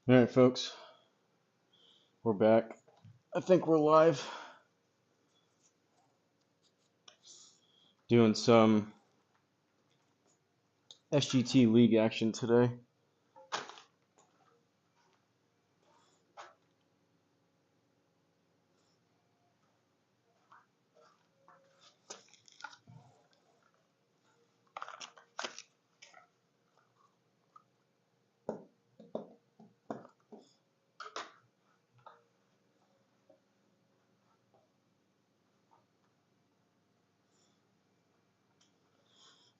All right, folks, we're back. I think we're live. Doing some SGT League action today.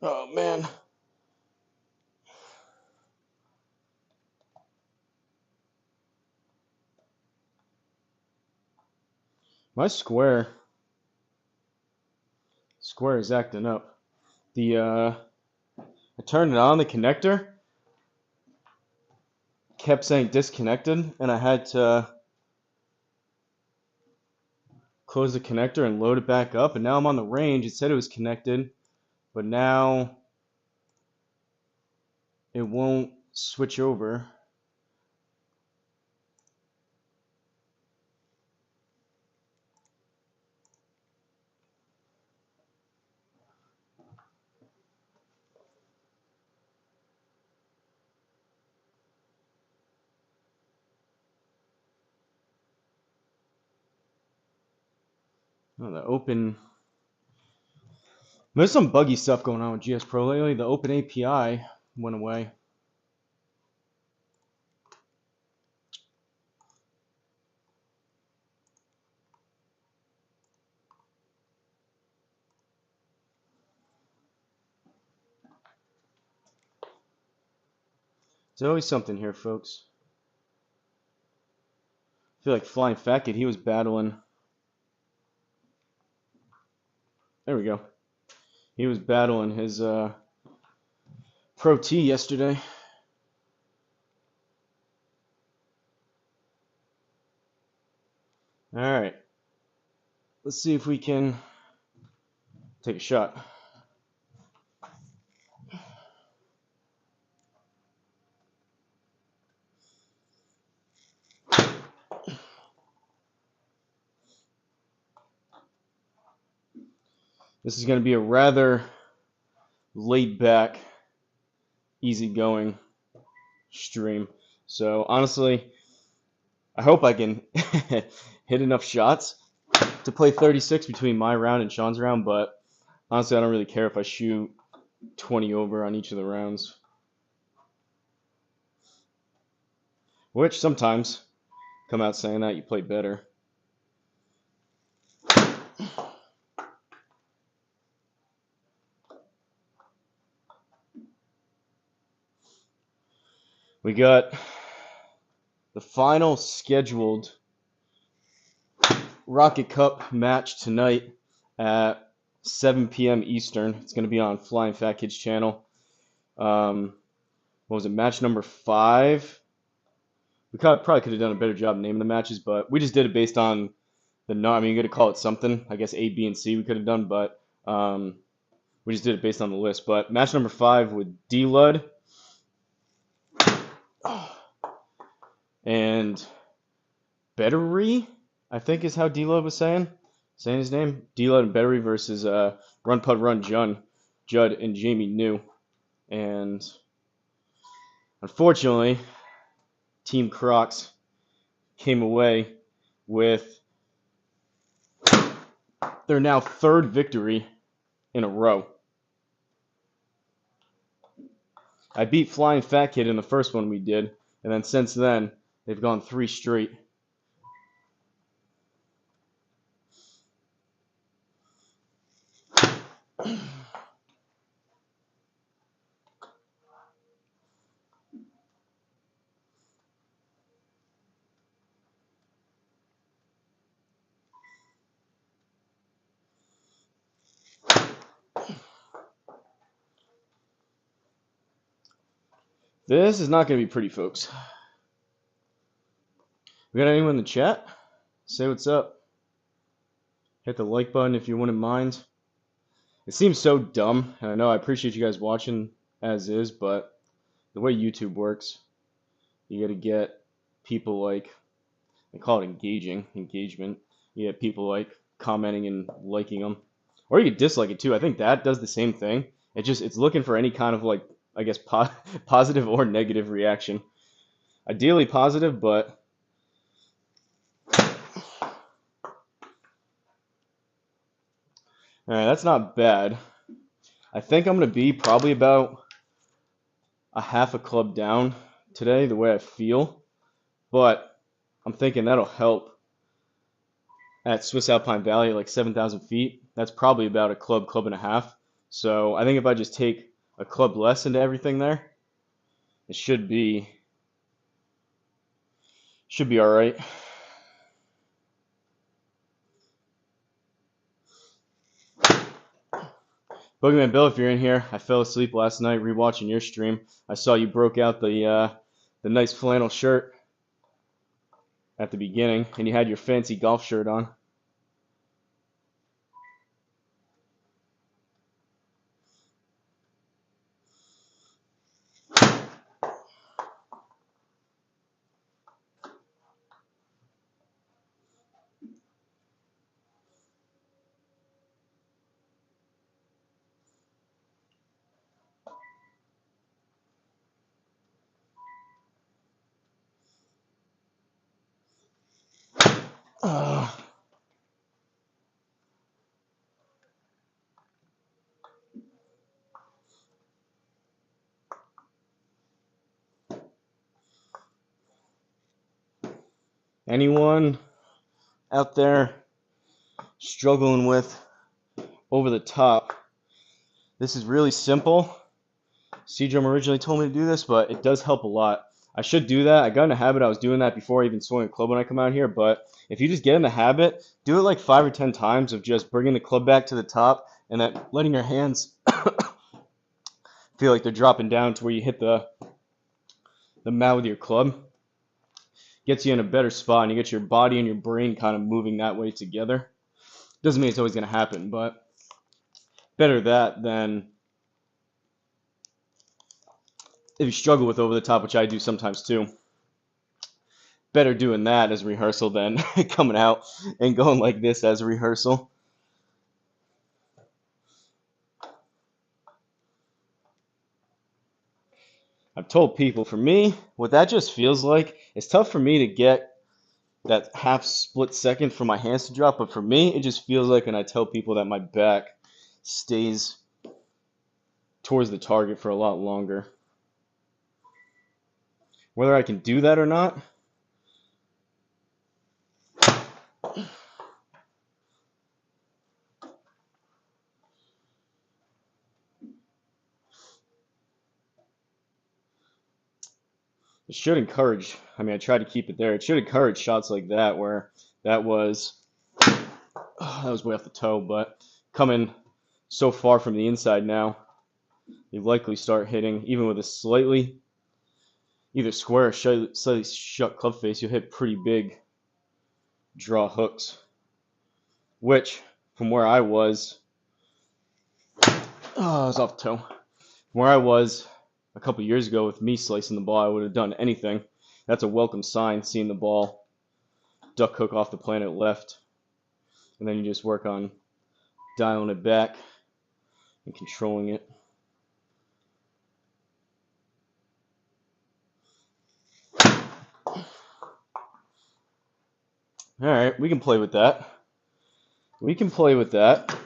Oh, man. My square is acting up. I turned it on, the connector kept saying disconnected, and I had to close the connector and load it back up, and now I'm on the range. It said it was connected, but now it won't switch over. Oh, the open. There's some buggy stuff going on with GSPro lately. The open API went away. There's always something here, folks. I feel like FlyinFatKid, he was battling. There we go. He was battling his Pro T yesterday. All right. Let's see if we can take a shot. This is going to be a rather laid back, easygoing stream. So honestly, I hope I can hit enough shots to play 36 between my round and Sean's round, but honestly, I don't really care if I shoot 20 over on each of the rounds. Which sometimes come out saying that you play better. We got the final scheduled Rocket Cup match tonight at 7 p.m. Eastern. It's going to be on FlyinFatKid's channel. What was it? Match number 5. We probably could have done a better job naming the matches, but we just did it based on the I mean, you got to call it something. I guess A, B, and C we could have done, but we just did it based on the list. But match number 5 with D-Lud and Bettery, I think is how D-Lud was saying his name. D-Lud and Bettery versus Run Pud Run Judd and Jamie New. And unfortunately, Team Crocs came away with their now 3rd victory in a row. I beat FlyinFatKid in the first one we did, and then since then, they've gone 3 straight. This is not going to be pretty, folks. We got anyone in the chat? Say what's up. Hit the like button if you wouldn't mind. It seems so dumb, and I know I appreciate you guys watching as is, but the way YouTube works, you got to get people like, they call it engagement. You get people like commenting and liking them, or you could dislike it too. I think that does the same thing. It's looking for any kind of like, I guess, positive or negative reaction. Ideally positive, but all right, that's not bad. I think I'm gonna be probably about a half a club down today, the way I feel, but I'm thinking that'll help at Swiss Alpine Valley at like 7,000 feet. That's probably about a club and a half. So I think if I just take a club less into everything there, it should be all right. Boogeyman Bill, if you're in here, I fell asleep last night rewatching your stream. I saw you broke out the nice flannel shirt at the beginning, and you had your fancy golf shirt on. Anyone out there struggling with over the top? This is really simple. Seedrum originally told me to do this, but it does help a lot. I should do that. I got in a habit. I was doing that before I even swung a club when I come out here, but if you just get in the habit, do it like 5 or 10 times of just bringing the club back to the top and then letting your hands feel like they're dropping down to where you hit the mat with your club. Gets you in a better spot, and you get your body and your brain kind of moving that way together. Doesn't mean it's always going to happen, but better that than if you struggle with over the top, which I do sometimes too. Better doing that as rehearsal than coming out and going like this as a rehearsal. I've told people, for me, what that just feels like, it's tough for me to get that half split second for my hands to drop, but for me, it just feels like, and I tell people that my back stays towards the target for a lot longer. Whether I can do that or not, it should encourage, I mean, I try to keep it there. It should encourage shots like that where that was way off the toe, but coming so far from the inside now, you likely start hitting, even with a slightly either square or slightly shut club face, you'll hit pretty big draw hooks, which from where I was, I was off the toe. From where I was a couple years ago with me slicing the ball, I would have done anything. That's a welcome sign, seeing the ball duck hook off the planet left. And then you just work on dialing it back and controlling it. All right, we can play with that. We can play with that.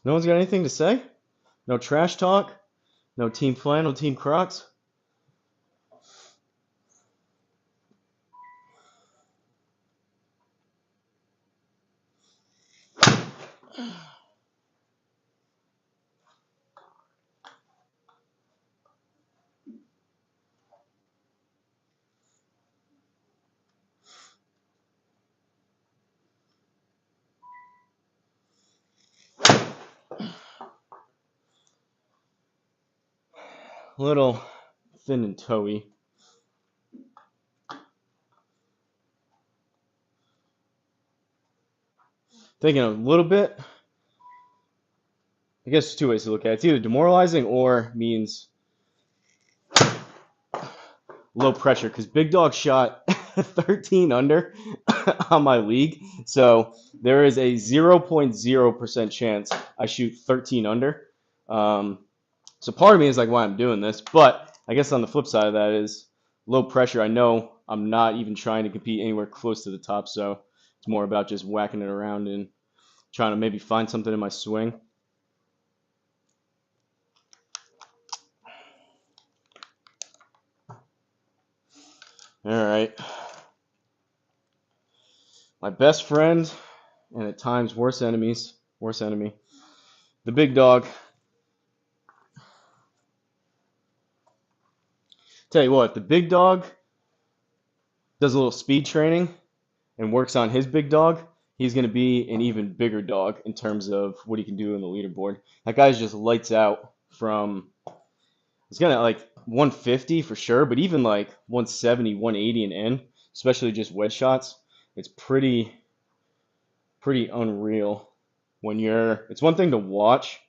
No one's got anything to say? No trash talk? No Team Flan, no Team Crocs? A little thin and toey. Thinking a little bit. I guess there's two ways to look at it. It's either demoralizing or means low pressure, because Big Dog shot 13 under on my league. So there is a 0.0% chance I shoot 13 under. So part of me is like, why I'm doing this. But I guess on the flip side of that is low pressure. I know I'm not even trying to compete anywhere close to the top. So it's more about just whacking it around and trying to maybe find something in my swing. All right. My best friend, and at times worst enemy, the Big Dog. Tell you what, the Big Dog does a little speed training and works on his Big Dog, he's going to be an even bigger dog in terms of what he can do in the leaderboard. That guy's just lights out from, it's going to like 150 for sure, but even like 170, 180 and in, especially just wedge shots, it's pretty unreal when it's one thing to watch.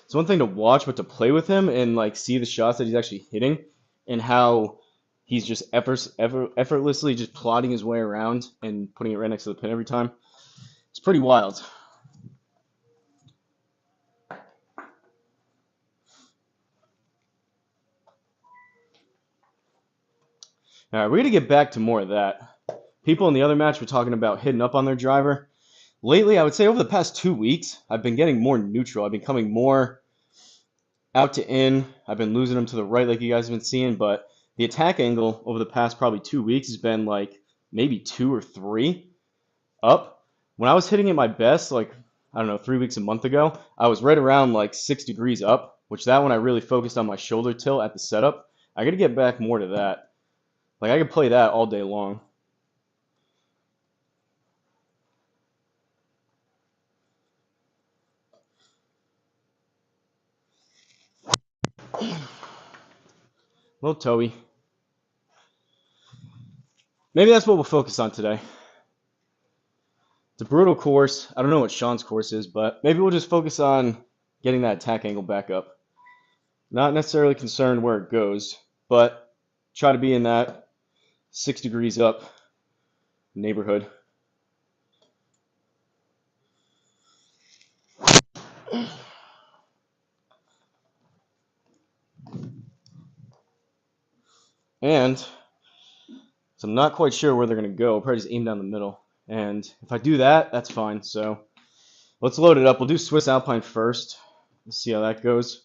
It's one thing to watch, but to play with him and like see the shots that he's actually hitting and how he's just effortlessly just plotting his way around and putting it right next to the pin every time. It's pretty wild. All right, we're going to get back to more of that. People in the other match were talking about hitting up on their driver. Lately, I would say over the past 2 weeks, I've been getting more neutral. I've been coming more out to in. I've been losing them to the right like you guys have been seeing, but the attack angle over the past probably 2 weeks has been like maybe 2 or 3 up. When I was hitting at my best, like, I don't know, 3 weeks, a month ago, I was right around like 6 degrees up, which that one I really focused on my shoulder tilt at the setup. I got to get back more to that. Like, I could play that all day long. Little toey. Maybe that's what we'll focus on today. It's a brutal course. I don't know what Sean's course is, but maybe we'll just focus on getting that attack angle back up. Not necessarily concerned where it goes, but try to be in that 6 degrees up neighborhood. And so I'm not quite sure where they're going to go. I'll probably just aim down the middle. And if I do that, that's fine. So let's load it up. We'll do Swiss Alpine first. Let's see how that goes.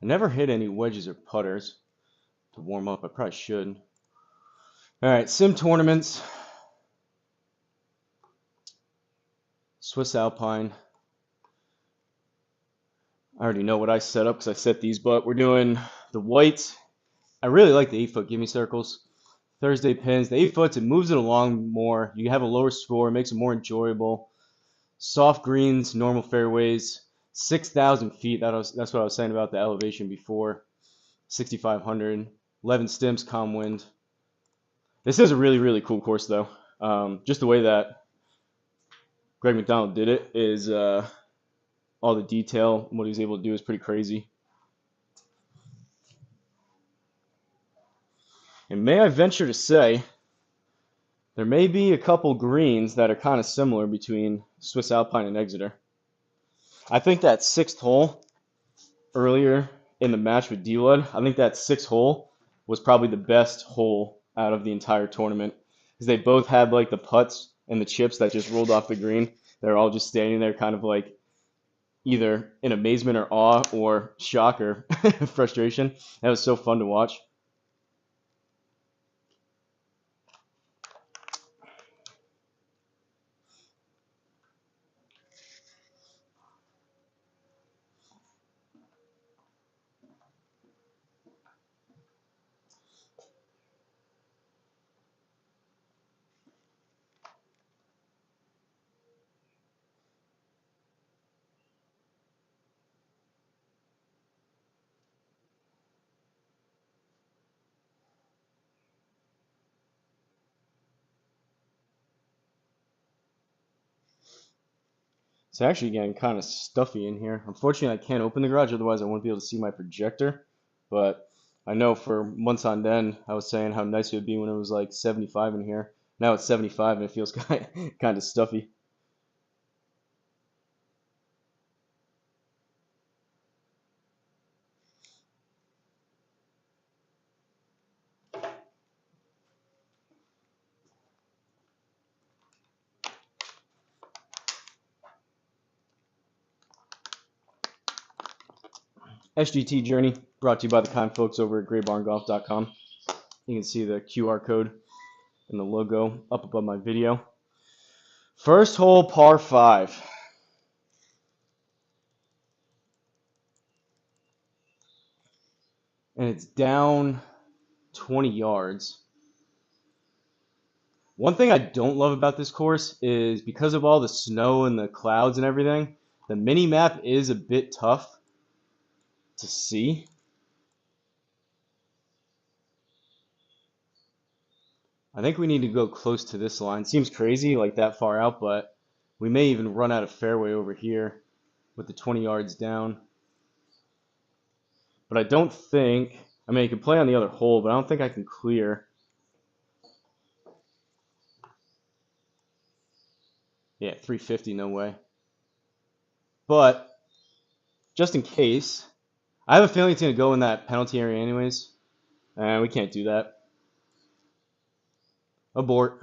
I never hit any wedges or putters to warm up. I probably should. All right, sim tournaments. Swiss Alpine. I already know what I set up because I set these, but we're doing the whites. I really like the 8-foot gimme circles. Thursday pins. The 8-foot, it moves it along more. You have a lower score, makes it more enjoyable. Soft greens, normal fairways, 6,000 feet. That's what I was saying about the elevation before. 6,500, 11 stims, calm wind. This is a really, really cool course, though. Just the way that Greg McDonald did it is all the detail, what he was able to do is pretty crazy. And may I venture to say, there may be a couple greens that are kind of similar between Swiss Alpine and Exeter. I think that 6th hole earlier in the match with D-Lud, I think that 6th hole was probably the best hole out of the entire tournament because they both had like the putts and the chips that just rolled off the green. They're all just standing there kind of like either in amazement or awe or shock or frustration. That was so fun to watch. It's actually getting kind of stuffy in here. Unfortunately, I can't open the garage, otherwise I wouldn't be able to see my projector. But I know for months on end, I was saying how nice it would be when it was like 75 in here. Now it's 75 and it feels kind of stuffy. SGT Journey, brought to you by the kind folks over at graybarngolf.com. You can see the QR code and the logo up above my video. First hole, par 5. And it's down 20 yards. One thing I don't love about this course is because of all the snow and the clouds and everything, the mini map is a bit tough to see. I think we need to go close to this line. Seems crazy, like that far out, but we may even run out of fairway over here with the 20 yards down. But I don't think, I mean, I can play on the other hole, but I don't think I can clear. Yeah, 350, no way. But just in case, I have a feeling it's going to go in that penalty area anyways. And we can't do that. Abort.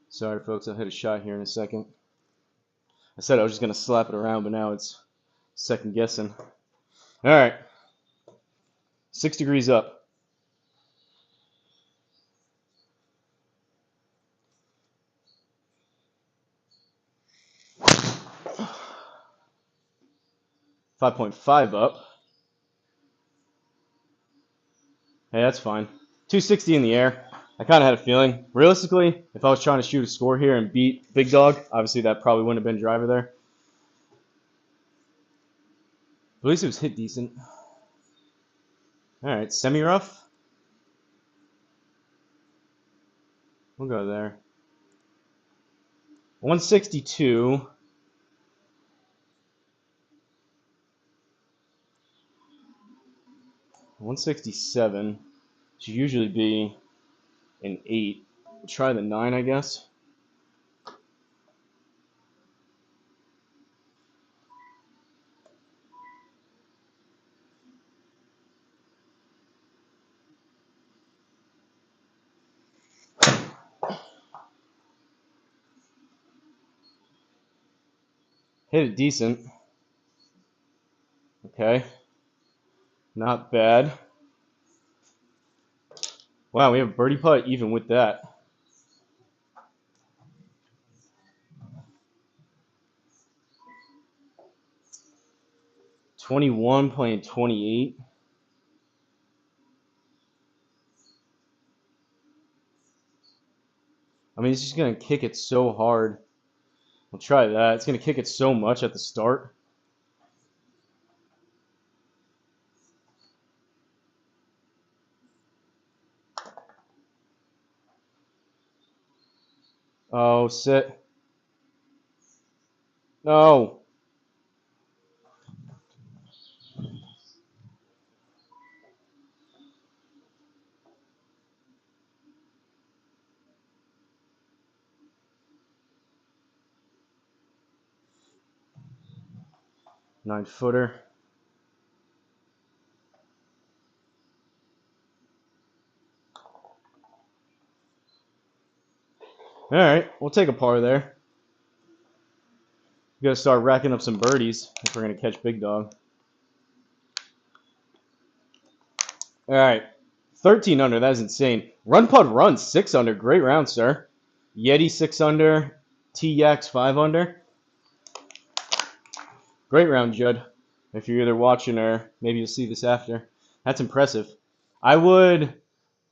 Sorry, folks, I'll hit a shot here in a second. I said I was just going to slap it around, but now it's second guessing. All right. 6 degrees up. .5 up. Hey, that's fine. 260 in the air. I kind of had a feeling. Realistically, if I was trying to shoot a score here and beat Big Dog, obviously that probably wouldn't have been driver there. At least it was hit decent. All right, semi-rough. We'll go there. 162. 167 should usually be an 8. We'll try the 9, I guess. Hit it decent. Okay. Not bad. Wow, we have a birdie putt even with that. 21 playing 28. I mean, it's just going to kick it so hard. We'll try that. It's going to kick it so much at the start. Oh, sit. No. Nine-footer. All right, we'll take a par there. We got to start racking up some birdies if we're going to catch Big Dog. All right, 13 under. That is insane. Run putt run 6 under. Great round, sir. Yeti 6 under. T-Yax 5 under. Great round, Judd. If you're either watching or maybe you'll see this after. That's impressive. I would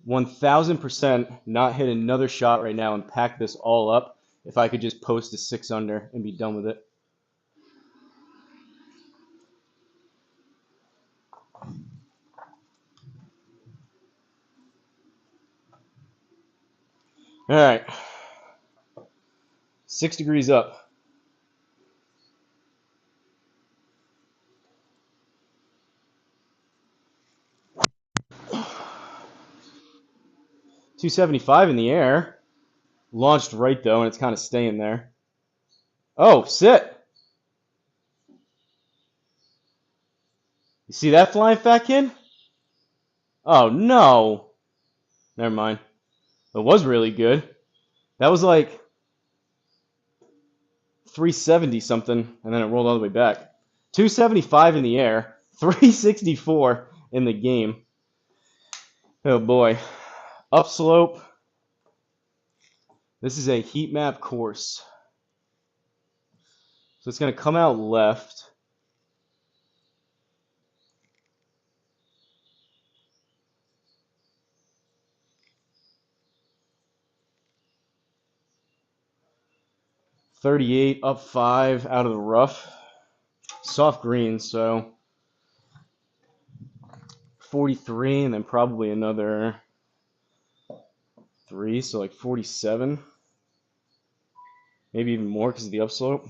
1000% not hit another shot right now and pack this all up if I could just post a 6 under and be done with it. All right. 6 degrees up. $275 in the air. Launched right though, and it's kind of staying there. Oh, sit. You see that, FlyinFatKid? Oh no. Never mind. It was really good. That was like 370 something, and then it rolled all the way back. 275 in the air, 364 in the game. Oh boy. Upslope. This is a heat map course. So it's going to come out left. .38 up 5 out of the rough. Soft green, so 43 and then probably another 3, so like 47. Maybe even more because of the upslope.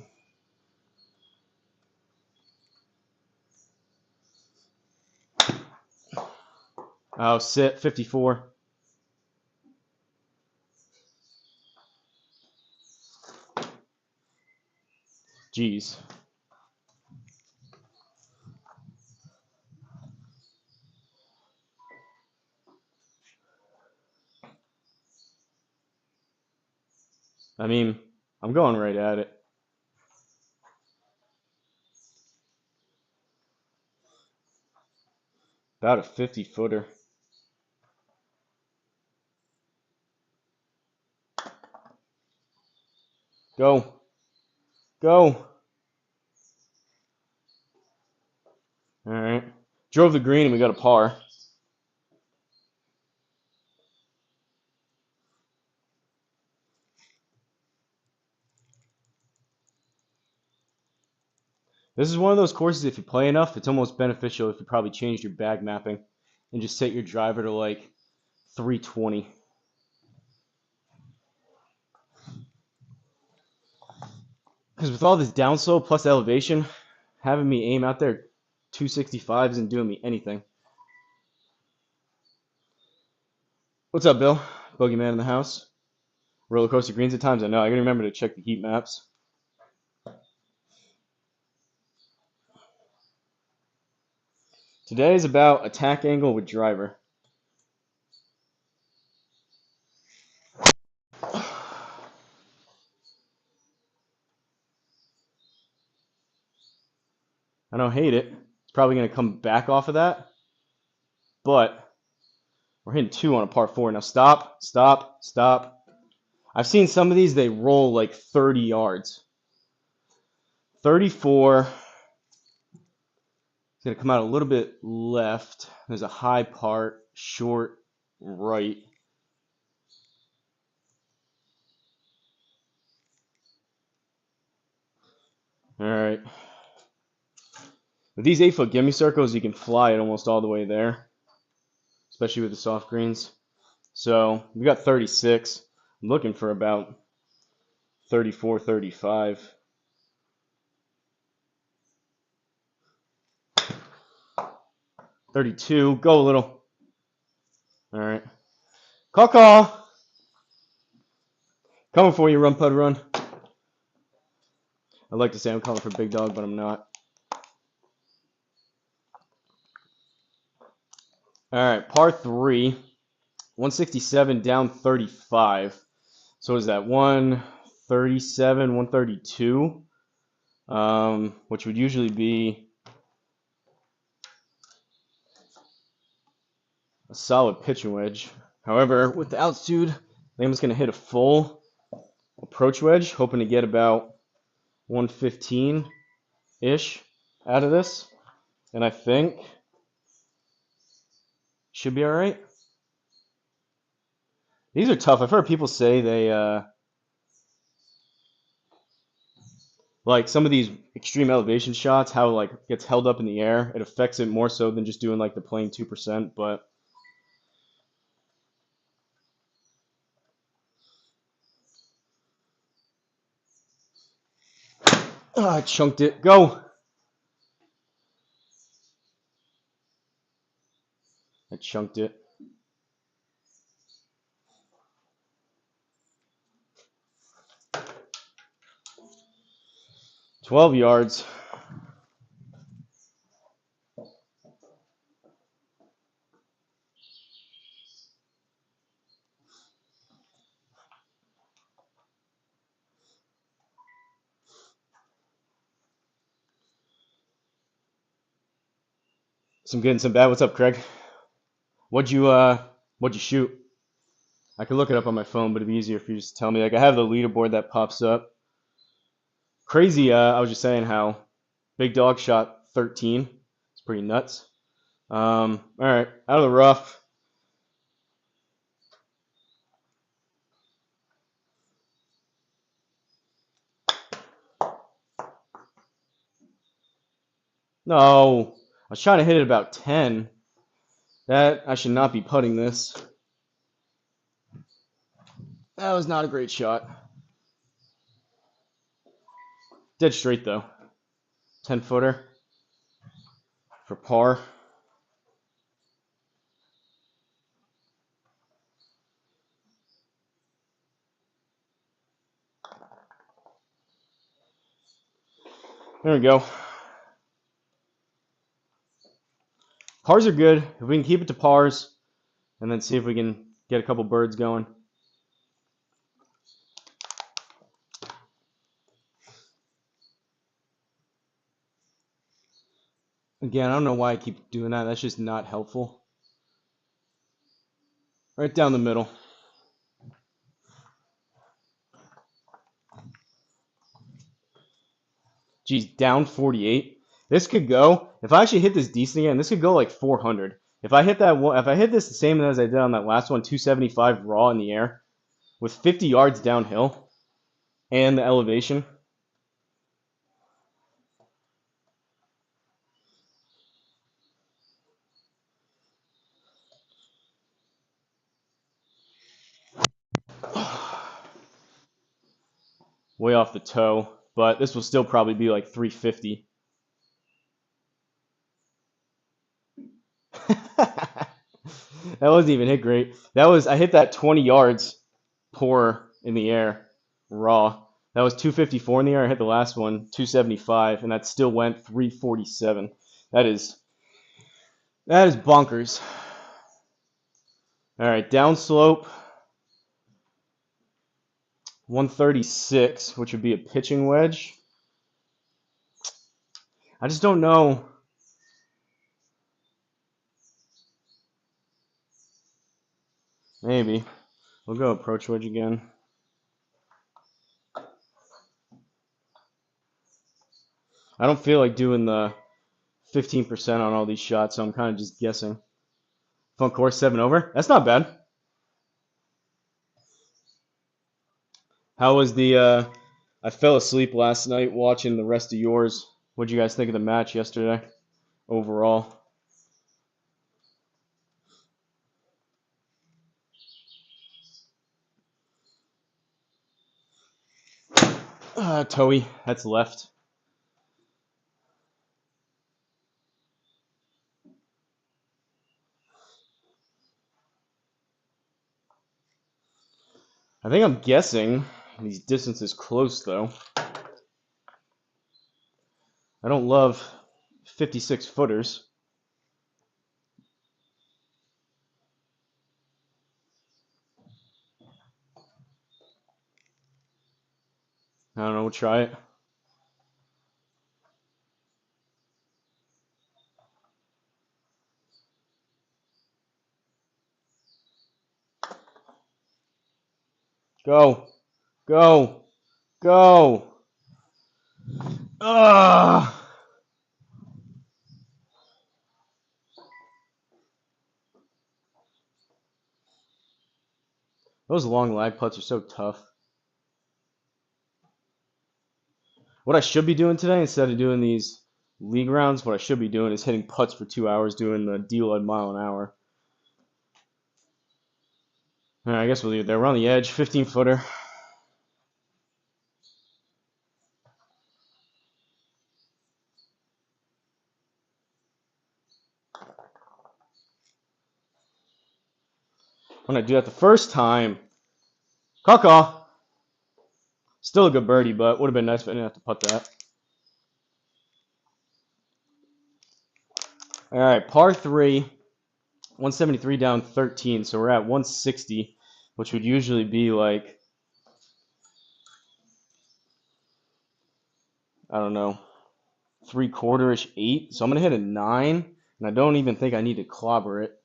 Oh, sit, 54. Jeez. I mean, I'm going right at it. About a 50-footer. Go. Go. All right. Drove the green and we got a par. This is one of those courses, if you play enough, it's almost beneficial if you probably changed your bag mapping and just set your driver to like 320. Because with all this downslope plus elevation, having me aim out there 265 isn't doing me anything. What's up, Bill? Bogeyman in the house. Roller coaster greens at times. I know. I gotta remember to check the heat maps. Today is about attack angle with driver. I don't hate it. It's probably gonna come back off of that, but we're hitting 2 on a par 4. Now stop, stop, stop. I've seen some of these, they roll like 30 yards. 34. It's going to come out a little bit left. There's a high part, short right. All right. With these 8-foot gimme circles, you can fly it almost all the way there, especially with the soft greens. So we got 36. I'm looking for about 34, 35. .32. Go a little. All right. Call. Coming for you, run, pud, run. I'd like to say I'm calling for big dog, but I'm not. All right, par 3, 167 down 35. So is that 137, 132, which would usually be a solid pitching wedge. However, with the altitude, I think I'm just going to hit a full approach wedge, hoping to get about 115-ish out of this. And I think should be all right. These are tough. I've heard people say they like some of these extreme elevation shots, how like it gets held up in the air. It affects it more so than just doing like the plain 2%. But I chunked it. Go. I chunked it. 12 yards. Some good and some bad. What's up, Craig? What'd you shoot? I could look it up on my phone, but it'd be easier if you just tell me. Like I have the leaderboard that pops up. Crazy. I was just saying how Big Dog shot 13. It's pretty nuts. All right, out of the rough. No, I was trying to hit it about 10. That I should not be putting this. That was not a great shot. Dead straight though. 10-footer for par. There we go. Pars are good. If we can keep it to pars and then see if we can get a couple birds going. Again, I don't know why I keep doing that. That's just not helpful. Right down the middle. Geez, down 48. This could go. If I actually hit this decent again, this could go like 400. If I hit that one, if I hit this the same as I did on that last one, 275 raw in the air, with 50 yards downhill, and the elevation. Way off the toe, but this will still probably be like 350. That wasn't even hit great. I hit that 20 yards poor in the air, raw. That was 254 in the air. I hit the last one, 275, and that still went 347. That is bonkers. All right, downslope, 136, which would be a pitching wedge. I just don't know. Maybe. We'll go approach wedge again. I don't feel like doing the 15% on all these shots, so I'm kind of just guessing. Fun course, 7 over. That's not bad. How was the, I fell asleep last night watching the rest of yours. What did you guys think of the match yesterday overall? Toey, that's left. I think I'm guessing these distances close, though. I don't love 56 footers. I don't know, we'll try it. Go. Go. Go. Ugh. Those long lag putts are so tough. What I should be doing today, instead of doing these league rounds, what I should be doing is hitting putts for 2 hours, doing the deload mile an hour. All right, I guess we'll leave it there. We're on the edge, 15-footer. When I do that the first time, caw. Still a good birdie, but would have been nice if I didn't have to putt that. All right, par 3, 173 down 13, so we're at 160, which would usually be like, I don't know, 3/4-ish 8. So I'm going to hit a 9, and I don't even think I need to clobber it.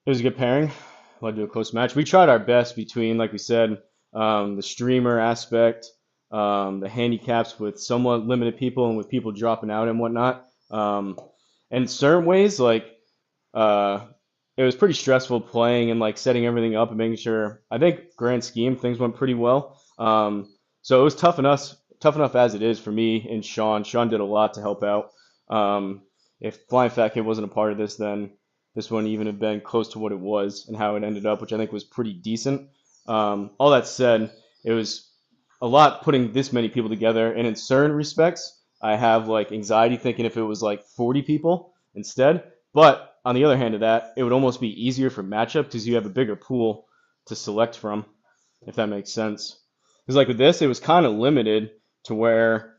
It was a good pairing. Led to a close match. We tried our best between, like we said, the streamer aspect, the handicaps with somewhat limited people and with people dropping out and whatnot. And in certain ways, like uh, it was pretty stressful playing and like setting everything up and making sure. I think grand scheme things went pretty well. So it was tough enough as it is for me and Sean. Sean did a lot to help out. If FlyinFatKid wasn't a part of this, then this wouldn't even have been close to what it was and how it ended up, which I think was pretty decent. All that said, it was a lot putting this many people together, and in certain respects, I have like anxiety thinking if it was like 40 people instead. But on the other hand of that, it would almost be easier for matchup because you have a bigger pool to select from, if that makes sense. Because like with this, it was kind of limited to where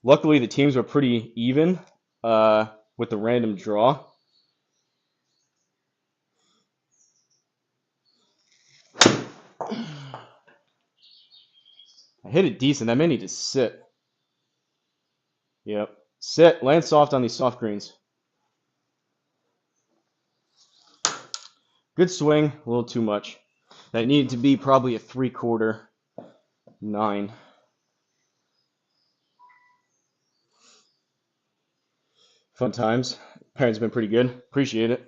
luckily the teams were pretty even with the random draw. I hit it decent. That may need to sit. Yep. Sit. Land soft on these soft greens. Good swing. A little too much. That needed to be probably a 3/4 9. Fun times. Parents been pretty good. Appreciate it.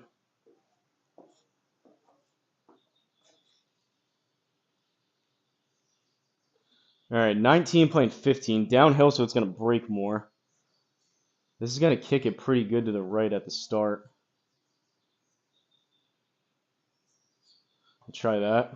All right, 19 playing 15. Downhill, so it's going to break more. This is going to kick it pretty good to the right at the start. I'll try that.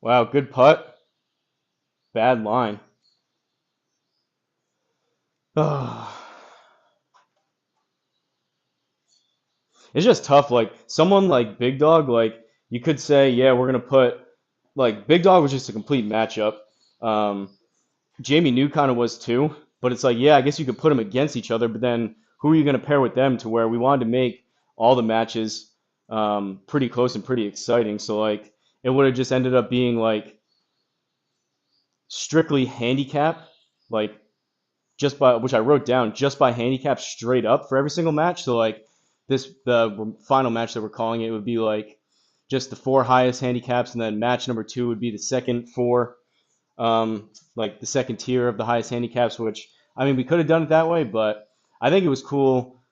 Wow, good putt. Bad line. It's just tough. Like someone like Big Dog, like you could say, yeah, we're gonna put like Big Dog was just a complete matchup. Um, Jamie New kind of was too, but it's like, yeah, I guess you could put them against each other, but then who are you gonna pair with them to where we wanted to make all the matches pretty close and pretty exciting. So like it would have just ended up being like strictly handicap, like just by which I wrote down just by handicap straight up for every single match. So like the final match that we're calling it would be like just the 4 highest handicaps, and then match number 2 would be the second 4, like the second tier of the highest handicaps. Which I mean, we could have done it that way, but I think it was cool.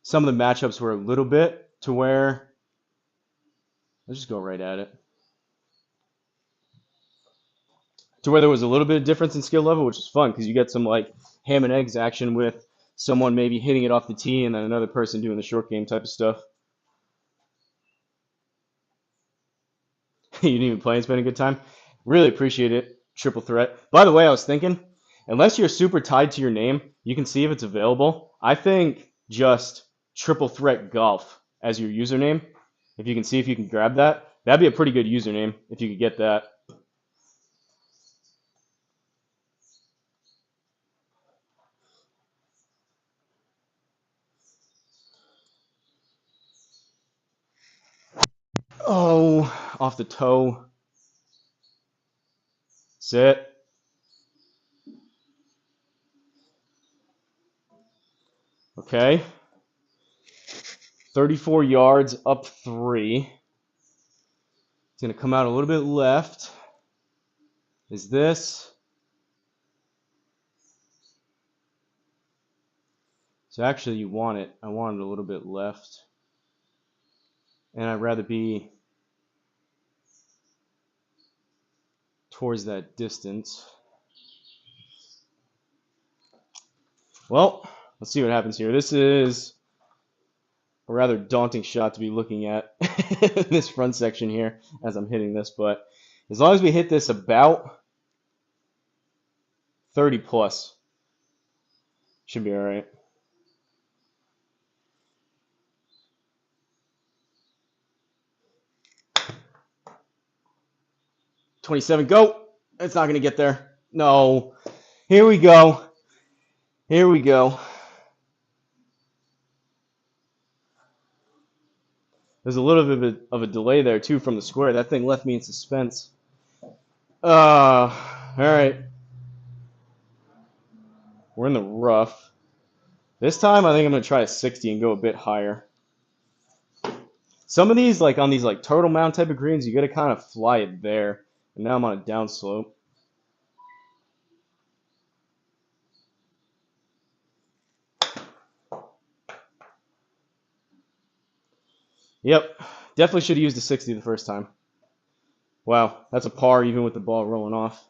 Some of the matchups were a little bit to where let's just go right at it. To where there was a little bit of difference in skill level, which is fun because you get some like ham and eggs action with someone maybe hitting it off the tee and then another person doing the short game type of stuff. You didn't even play and spend a good time. Really appreciate it. Triple threat. By the way, I was thinking, unless you're super tied to your name, you can see if it's available. I think just triple threat golf as your username. If you can see if you can grab that, that'd be a pretty good username if you could get that. Oh, off the toe. Sit. Okay. 34 yards up 3. It's going to come out a little bit left. Is this? So actually you want it. I want it a little bit left. And I'd rather be towards that distance. Well, let's see what happens here. This is a rather daunting shot to be looking at this front section here as I'm hitting this, but as long as we hit this about 30 plus, should be all right. $27, go. It's not going to get there. No. Here we go. Here we go. There's a little bit of a delay there, too, from the square. That thing left me in suspense. All right. We're in the rough. This time, I think I'm going to try a 60 and go a bit higher. Some of these, like on these like turtle mound type of greens, you got to kind of fly it there. And now I'm on a down slope. Yep, definitely should have used the 60 the first time. Wow, that's a par even with the ball rolling off.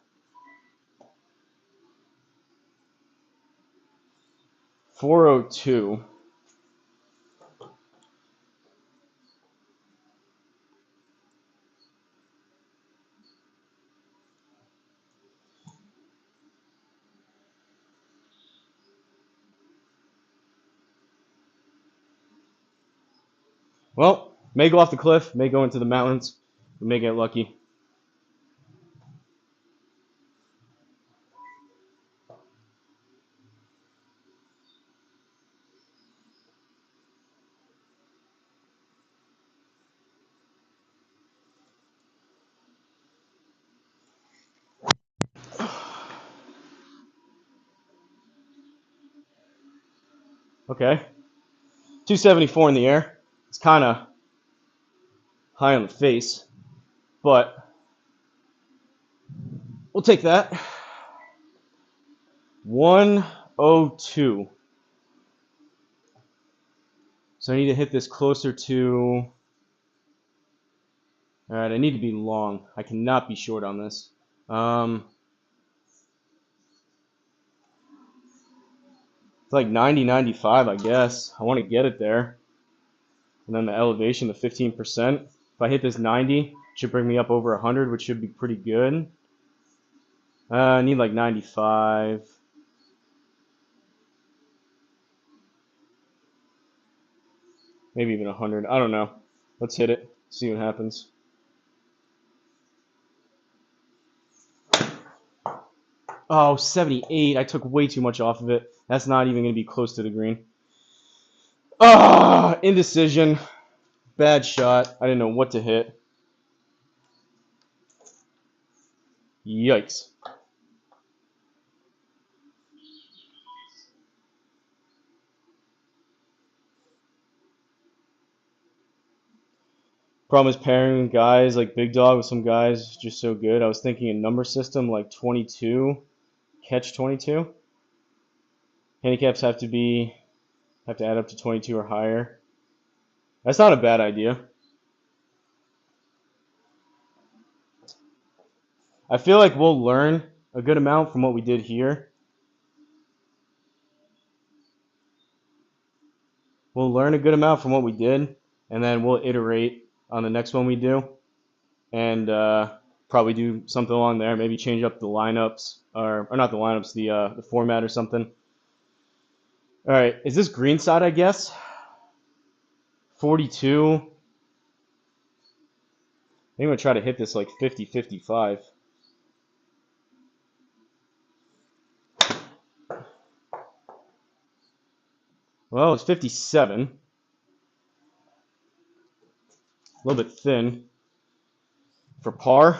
.402. Well, may go off the cliff, may go into the mountains, we may get lucky. Okay, 274 in the air. It's kind of high on the face, but we'll take that. 102. So I need to hit this closer to... Alright, I need to be long. I cannot be short on this. It's like 90, 95, I guess. I want to get it there. And then the elevation, the 15%. If I hit this 90, it should bring me up over 100, which should be pretty good. I need like 95. Maybe even 100. I don't know. Let's hit it. See what happens. Oh, 78. I took way too much off of it. That's not even going to be close to the green. Ah, indecision. Bad shot. I didn't know what to hit. Yikes. Problem is pairing guys like Big Dog with some guys just so good. I was thinking a number system like 22, catch 22. Handicaps have to add up to 22 or higher. That's not a bad idea. I feel like we'll learn a good amount from what we did here. We'll learn a good amount from what we did, and then we'll iterate on the next one we do, and probably do something along there. Maybe change up the lineups, or not the lineups, the format or something. All right, is this green side? I guess 42. I think I'm gonna try to hit this like 50, 55. Well, it's 57. A little bit thin for par.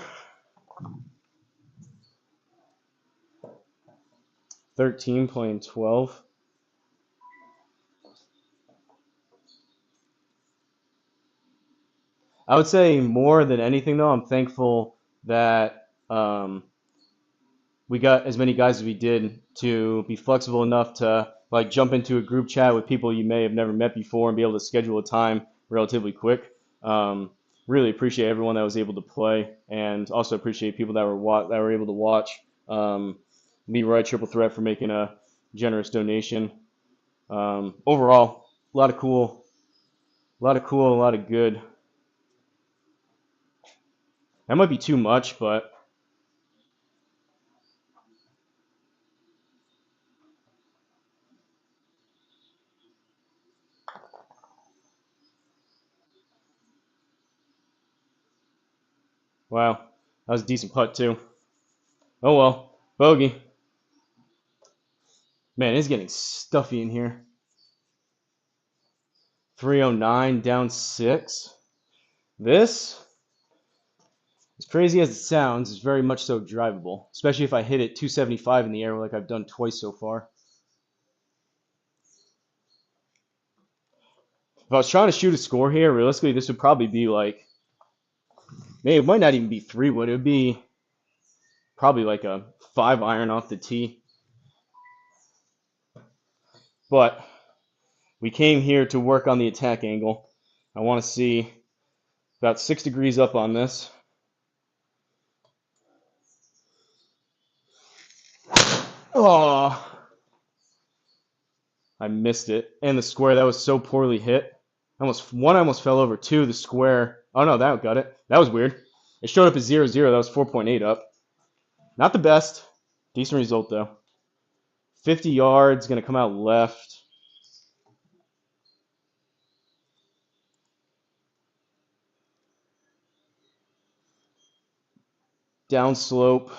13 playing 12. I would say more than anything, though, I'm thankful that we got as many guys as we did to be flexible enough to like jump into a group chat with people you may have never met before and be able to schedule a time relatively quick. really appreciate everyone that was able to play, and also appreciate people that were able to watch. Leroy Triple Threat for making a generous donation. Overall, a lot of cool, a lot of good. That might be too much, but wow, that was a decent putt too. Oh well, bogey. Man, it's getting stuffy in here. 309 down 6. This, as crazy as it sounds, is very much so drivable, especially if I hit it 275 in the air like I've done twice so far. If I was trying to shoot a score here, realistically, this would probably be like, maybe it might not even be 3-wood. It would be probably like a 5-iron off the tee. But we came here to work on the attack angle. I want to see about 6 degrees up on this. Oh, I missed it. And the square, that was so poorly hit. I almost fell over. 2, the square. Oh no, that got it. That was weird. It showed up as 0-0. That was 4.8 up. Not the best. Decent result though. 50 yards, gonna come out left. Down slope.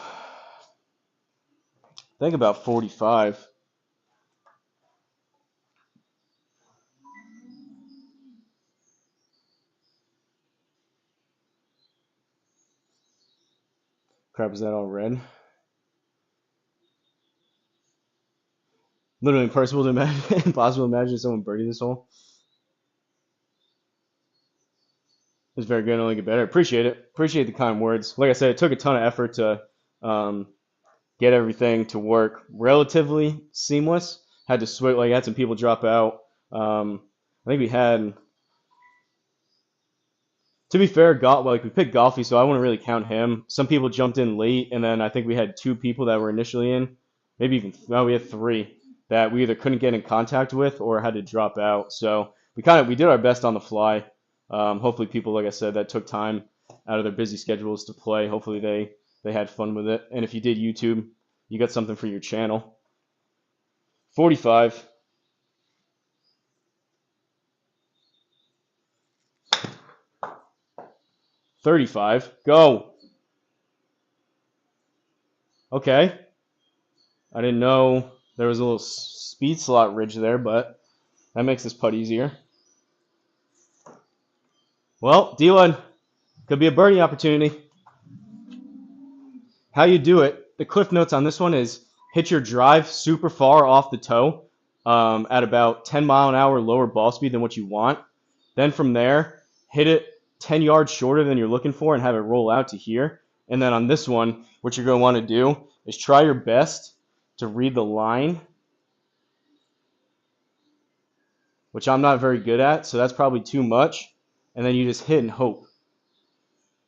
I think about 45. Crap, is that all red? Literally impossible to imagine. Impossible to imagine someone birdie this hole. It's very good. Only get better. Appreciate it. Appreciate the kind words. Like I said, it took a ton of effort to get everything to work relatively seamless. Had to switch. Like, I had some people drop out. I think we had. To be fair, we picked Golfy, so I wouldn't really count him. Some people jumped in late, and then I think we had 2 people that were initially in. Maybe even no, we had 3 that we either couldn't get in contact with or had to drop out. So we did our best on the fly. Hopefully, people, like I said, that took time out of their busy schedules to play. Hopefully, they had fun with it. And if you did YouTube, you got something for your channel. 45. $35. Go. Okay. I didn't know there was a little speed slot ridge there, but that makes this putt easier. Well, D1, could be a birdie opportunity. How you do it, the cliff notes on this one is hit your drive super far off the toe at about 10 mile an hour lower ball speed than what you want. Then from there, hit it 10 yards shorter than you're looking for and have it roll out to here. And then on this one, what you're going to want to do is try your best to read the line, which I'm not very good at, so that's probably too much. And then you just hit and hope.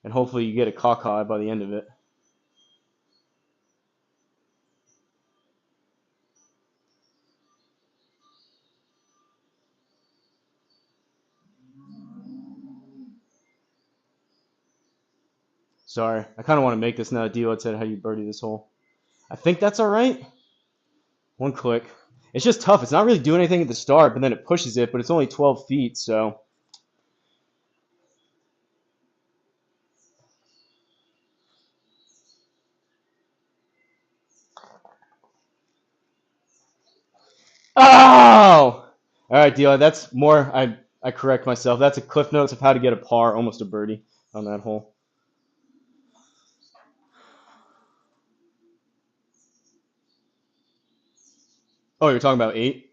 And hopefully you get a cock high by the end of it. Sorry, I kind of want to make this now that D-Lud said how you birdie this hole. I think that's all right. 1 click. It's just tough. It's not really doing anything at the start, but then it pushes it, but it's only 12 feet, so. Oh! All right, D-Lud, that's more, I correct myself. That's a cliff notes of how to get a par, almost a birdie on that hole. Oh, you're talking about 8?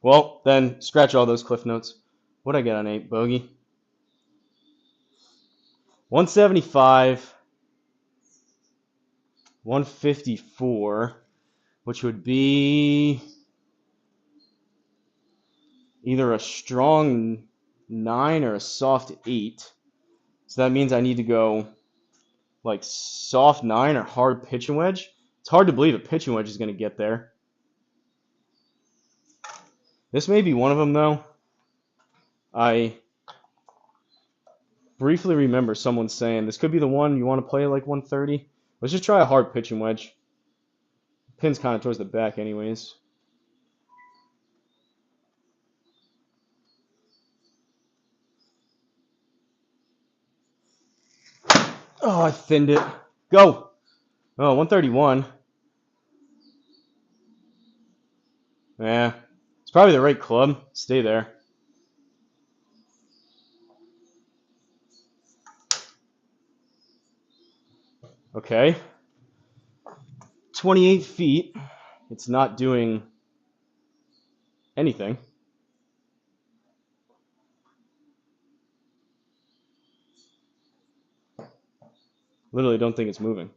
Well, then scratch all those cliff notes. What'd I get on 8? Bogey. 175. 154, which would be either a strong 9 or a soft 8. So that means I need to go like soft 9 or hard pitching wedge. It's hard to believe a pitching wedge is going to get there. This may be one of them, though. I briefly remember someone saying this could be the one you want to play like 130. Let's just try a hard pitching wedge. Pin's kind of towards the back anyways. Oh, I thinned it. Go! Oh, 131. Yeah. It's probably the right club. Stay there. Okay. 28 feet. It's not doing anything. Literally don't think it's moving.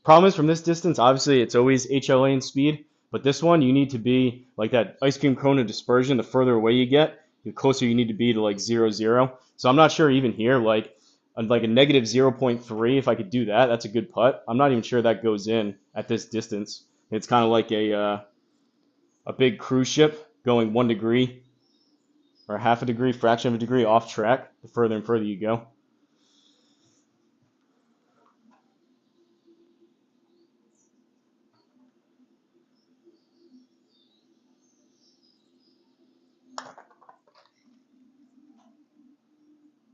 Problem is, from this distance, obviously it's always HLA and speed, but this one you need to be like that ice cream cone of dispersion. The further away you get, the closer you need to be to like 0, 0. So I'm not sure even here, like a negative 0.3, if I could do that, that's a good putt. I'm not even sure that goes in at this distance. It's kind of like a big cruise ship going 1 degree or half a degree, fraction of a degree off track the further and further you go.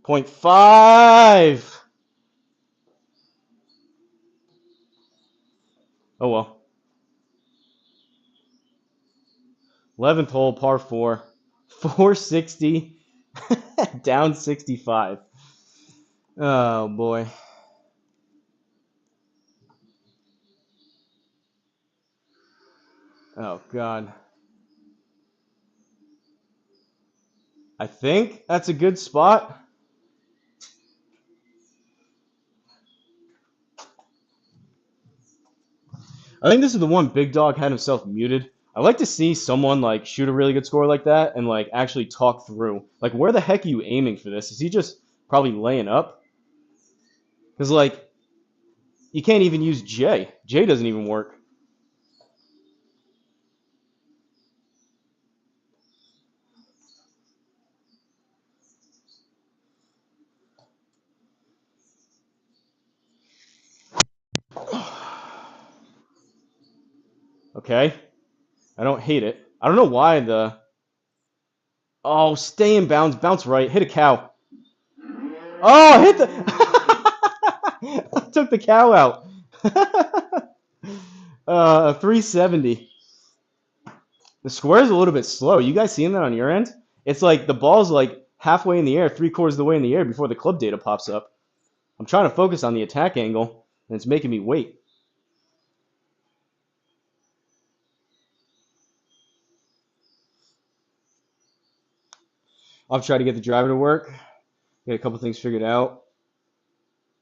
.5. Oh well. 11th hole, par 4. 460. Down 65. Oh boy. Oh god. I think that's a good spot. I think this is the one Big Dog had himself muted. I like to see someone like shoot a really good score like that and like actually talk through. Like, where the heck are you aiming for this? Is he just probably laying up? Because like you can't even use J. J doesn't even work. Okay. I don't hate it. I don't know why the... Oh, stay in bounds. Bounce right. Hit a cow. Oh, hit the... I took the cow out. 370. The square is a little bit slow. You guys seeing that on your end? It's like the ball's like halfway in the air, 3/4 of the way in the air before the club data pops up. I'm trying to focus on the attack angle, and it's making me wait. I'll try to get the driver to work. Get a couple things figured out.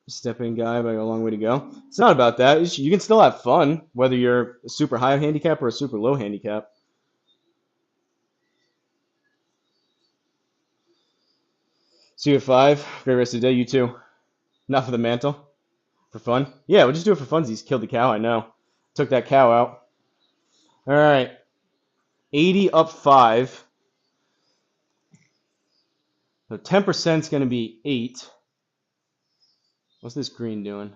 Step in guy, but I got a long way to go. It's not about that. You can still have fun, whether you're a super high handicap or a super low handicap. See you at 5. Great rest of the day. You too. Not for the mantle. For fun? Yeah, we'll just do it for funsies. Killed the cow, I know. Took that cow out. All right. 80 up 5. So 10% is going to be 8. What's this green doing?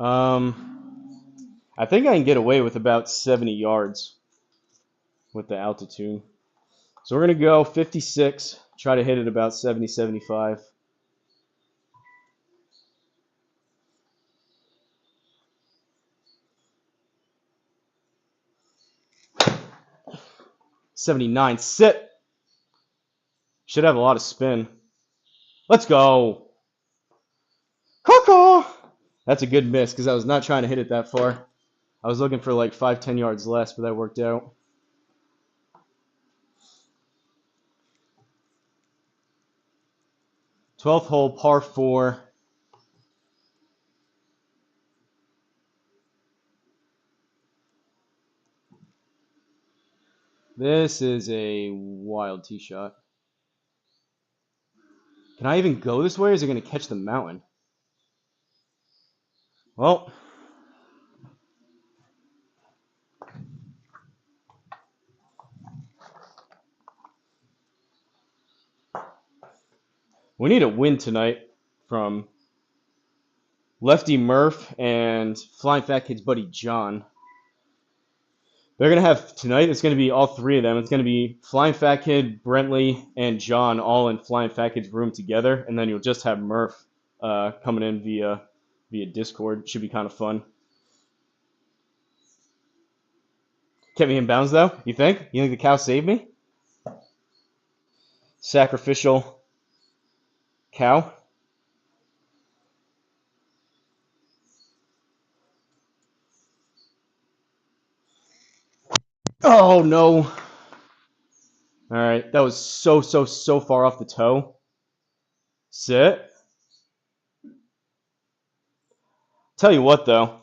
I think I can get away with about 70 yards with the altitude. So we're going to go 56, try to hit it about 70, 75. .79, sit. Should have a lot of spin. Let's go. Coco. That's a good miss because I was not trying to hit it that far. I was looking for like 5, 10 yards less, but that worked out. 12th hole, par 4. This is a wild tee shot. Can I even go this way, or is it going to catch the mountain? Well, we need a win tonight from Lefty Murph and Flying Fat Kid's buddy John. They're going to have tonight, it's going to be all three of them. It's going to be Flying Fat Kid, Brentley, and John all in Flying Fat Kid's room together, and then you'll just have Murph coming in via Discord. Should be kind of fun. Kept me in bounds, though, you think? You think the cow saved me? Sacrificial cow. Oh, no. All right, that was so far off the toe. Sit. Tell you what, though.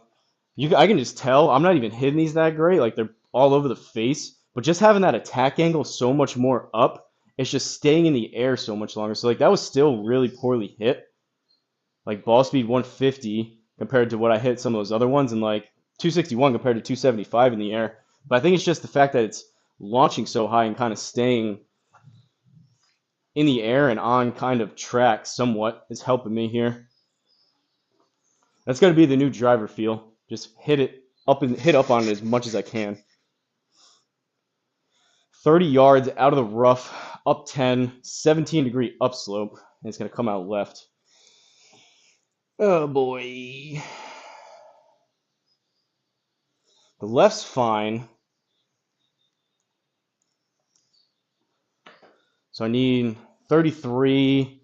I can just tell I'm not even hitting these that great. Like, they're all over the face. But just having that attack angle so much more up, it's just staying in the air so much longer. So, like, that was still really poorly hit. Like, ball speed 150 compared to what I hit some of those other ones, and, like, 261 compared to 275 in the air. But I think it's just the fact that it's launching so high and kind of staying in the air and on kind of track somewhat is helping me here. That's going to be the new driver feel. Just hit up on it as much as I can. 30 yards out of the rough, up 10, 17-degree upslope, and it's going to come out left. Oh, boy. The left's fine. So I need 33.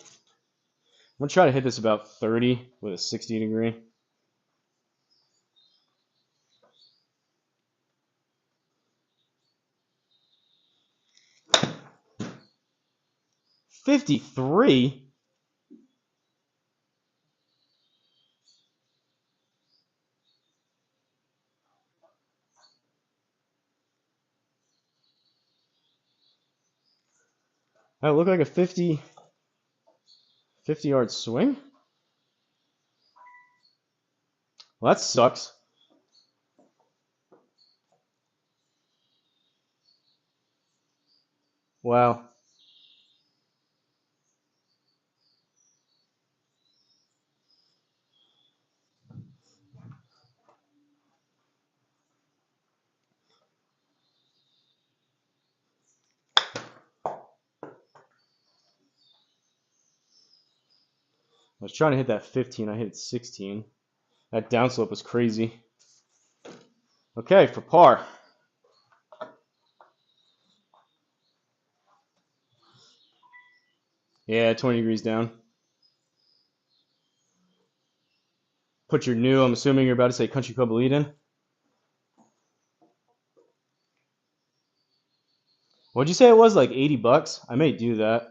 I'm going to try to hit this about 30 with a 60-degree. $53? That look like a 50-yard swing? Well, that sucks. Wow. I was trying to hit that 15. I hit 16. That downslope was crazy. Okay, for par. Yeah, 20 degrees down. Put your new, I'm assuming you're about to say Country Club Elite in. What'd you say it was, like $80? I may do that.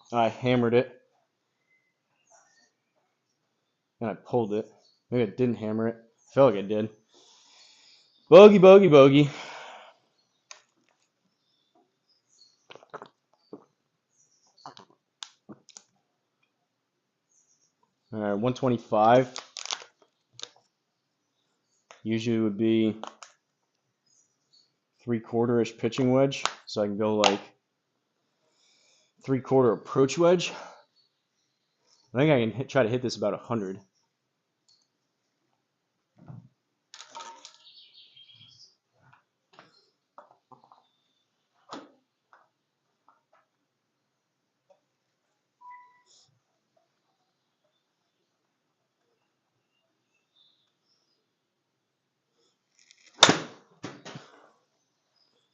I hammered it. And I pulled it. Maybe I didn't hammer it. I felt like I did. Bogey, bogey, bogey. All right, 125. Usually would be 3/4-ish pitching wedge. So I can go like 3/4 approach wedge. I think I can try to hit this about 100.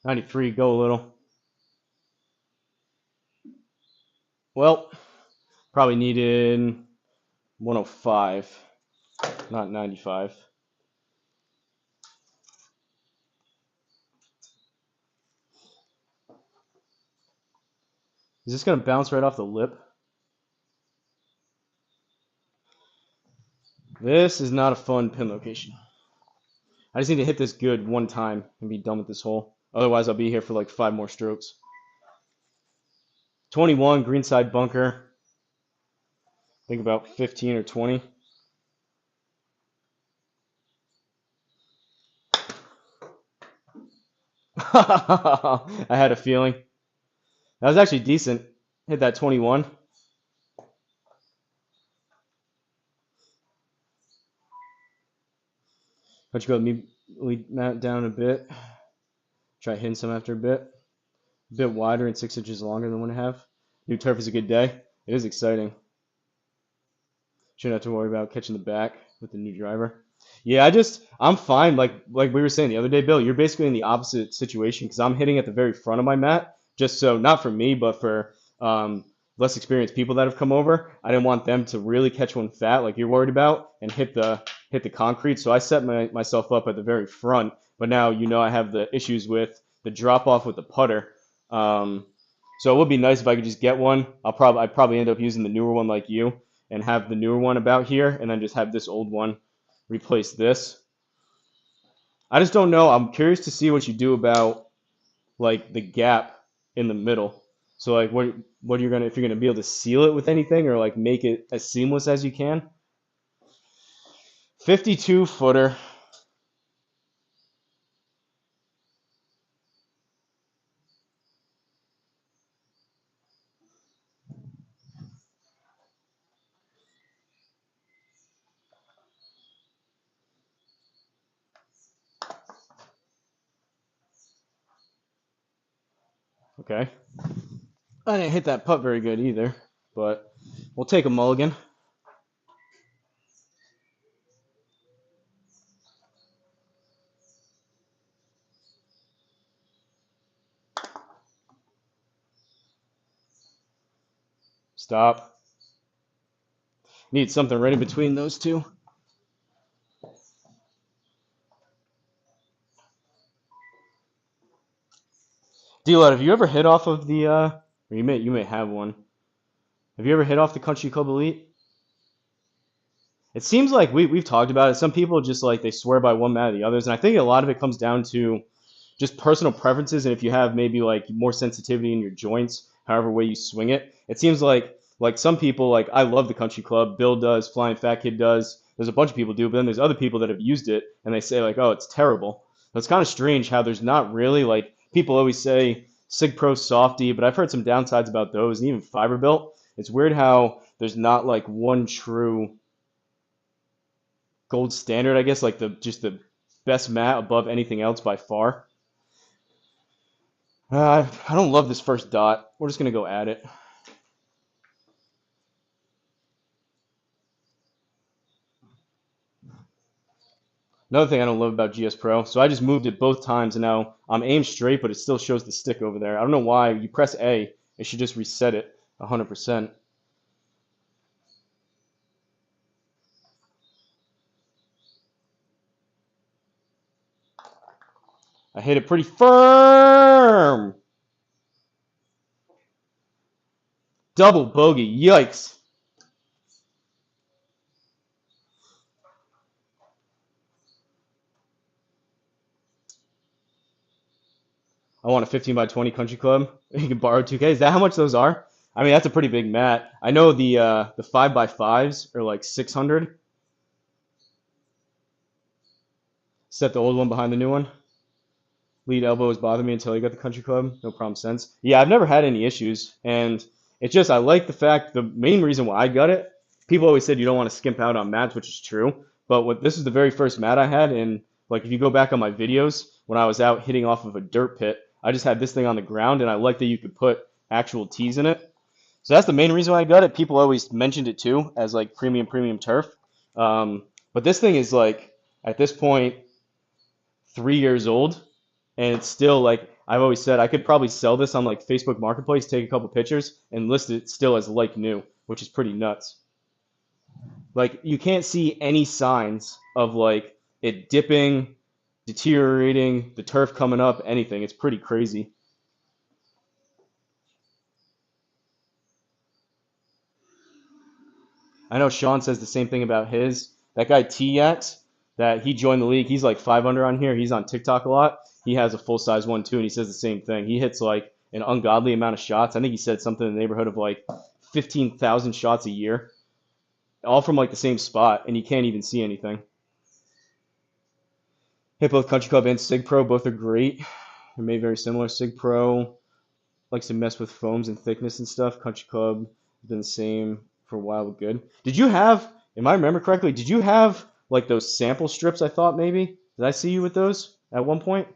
93, go a little. Well, probably needed 105, not 95. Is this going to bounce right off the lip? This is not a fun pin location. I just need to hit this good one time and be done with this hole. Otherwise, I'll be here for like 5 more strokes. 21, greenside bunker. I think about 15 or 20. I had a feeling. That was actually decent. Hit that 21. Let's go lead Matt down a bit. Try hitting some after a bit. A bit wider and 6 inches longer than 1.5. New turf is a good day. It is exciting. Shouldn't have to worry about catching the back with the new driver. Yeah, I'm fine. Like we were saying the other day, Bill, you're basically in the opposite situation because I'm hitting at the very front of my mat, just so not for me, but for less experienced people that have come over. I didn't want them to really catch one fat like you're worried about and hit the concrete. So I set myself up at the very front. But now I have the issues with the drop off with the putter. So it would be nice if I could just get one. I'd probably end up using the newer one like you and have the newer one about here and then just have this old one replace this. I just don't know. I'm curious to see what you do about like the gap in the middle. So like what you're gonna if you're gonna be able to seal it with anything or like make it as seamless as you can. 52 footer. Okay. I didn't hit that putt very good either, but we'll take a mulligan. Stop. Need something right in between those two. D-Lud, have you ever hit off of the or you may have one. Have you ever hit off the Country Club Elite? It seems like we've talked about it. Some people just like they swear by one mat or the others, and I think a lot of it comes down to just personal preferences and if you have maybe like more sensitivity in your joints, however way you swing it. It seems like some people like I love the Country Club. Bill does, FlyinFatKid does. There's a bunch of people do, but then there's other people that have used it and they say like, oh, it's terrible. So it's kind of strange how there's not really like people always say SigPro softy, but I've heard some downsides about those and even fiber built. It's weird how there's not like one true gold standard, I guess, like the best mat above anything else by far. I don't love this first dot. We're just going to go at it. Another thing I don't love about GSPro, so I just moved it both times, and now I'm aimed straight, but it still shows the stick over there. I don't know why. You press A, it should just reset it 100%. I hit it pretty firm. Double bogey. Yikes. I want a 15 by 20 country club. You can borrow 2K. Is that how much those are? I mean, that's a pretty big mat. I know the 5 by 5s are like 600. Set the old one behind the new one. Lead elbows bother me until I got the country club. No problem sense. Yeah, I've never had any issues, and it's just I like the fact the main reason why I got it. People always said you don't want to skimp out on mats, which is true. But this is the very first mat I had, and like if you go back on my videos when I was out hitting off of a dirt pit, I just had this thing on the ground, and I like that you could put actual tees in it. So that's the main reason why I got it. People always mentioned it too as like premium turf. But this thing is like at this point 3 years old, and it's still like I've always said I could probably sell this on like Facebook Marketplace, take a couple pictures, and list it still as like new, which is pretty nuts. Like you can't see any signs of like it dipping, deteriorating, the turf coming up, anything. It's pretty crazy. I know Sean says the same thing about his. That guy T-Yax, that he joined the league. He's like 5 under on here. He's on TikTok a lot. He has a full size one too, and he says the same thing. He hits like an ungodly amount of shots. I think he said something in the neighborhood of like 15,000 shots a year, all from like the same spot, and you can't even see anything. Hit both Country Club and SigPro. Both are great. They're made very similar. SigPro likes to mess with foams and thickness and stuff. Country Club has been the same for a while, but good. Did you have, if I remember correctly, did you have like those sample strips? I thought maybe. Did I see you with those at one point?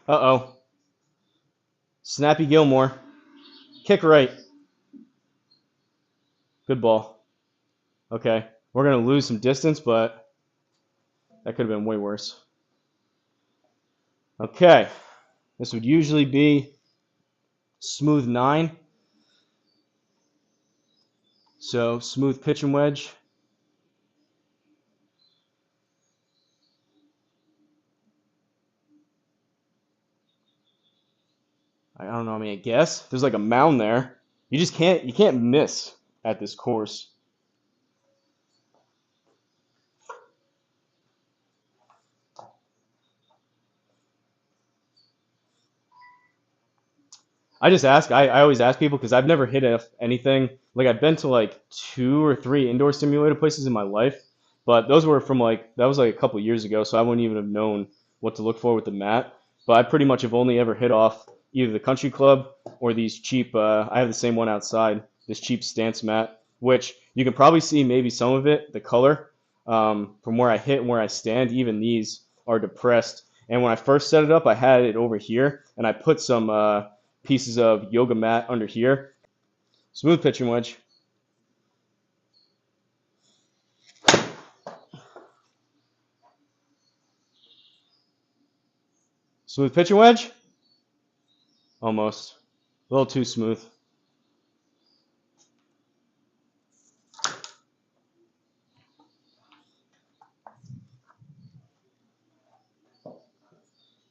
Uh-oh. Snappy Gilmore. Kick right. Good ball. Okay. We're going to lose some distance, but that could have been way worse. Okay. This would usually be smooth 9. So smooth pitch and wedge. I don't know. I mean, I guess there's like a mound there. You can't miss at this course. I always ask people because I've never hit anything. Like I've been to like 2 or 3 indoor simulator places in my life, but those were from like, that was like a couple years ago, so I wouldn't even have known what to look for with the mat. But I pretty much have only ever hit off either the country club or these cheap, I have the same one outside, this cheap stance mat, which you can probably see maybe some of it, the color, from where I hit and where I stand. Even these are depressed. And when I first set it up, I had it over here, and I put some pieces of yoga mat under here. Smooth pitching wedge. Smooth pitching wedge. Almost. A little too smooth.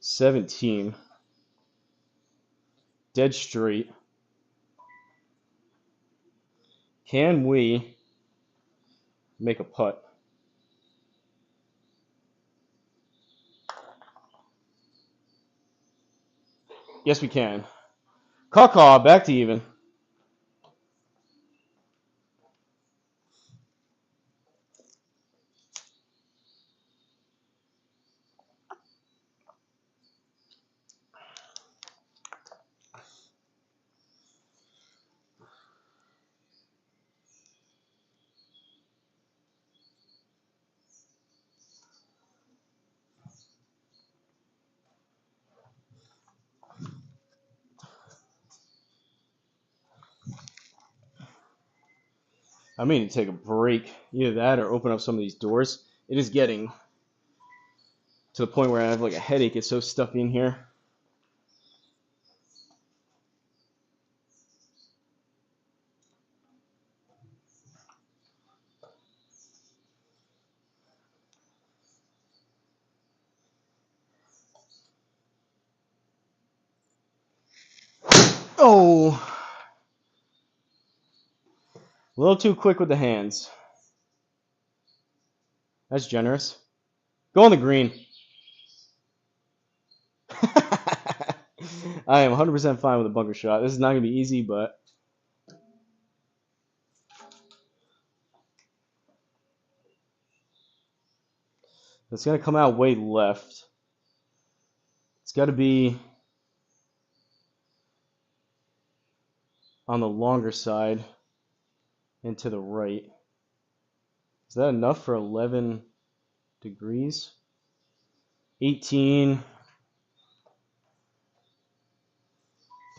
$17. Dead straight. Can we make a putt? Yes, we can. Caw, back to even. I mean to take a break. Either that or open up some of these doors. It is getting to the point where I have like a headache. It's so stuffy in here. Oh, a little too quick with the hands. That's generous. Go on the green. I am 100% fine with a bunker shot. This is not going to be easy, but it's going to come out way left. It's got to be on the longer side and to the right. Is that enough for 11 degrees? 18.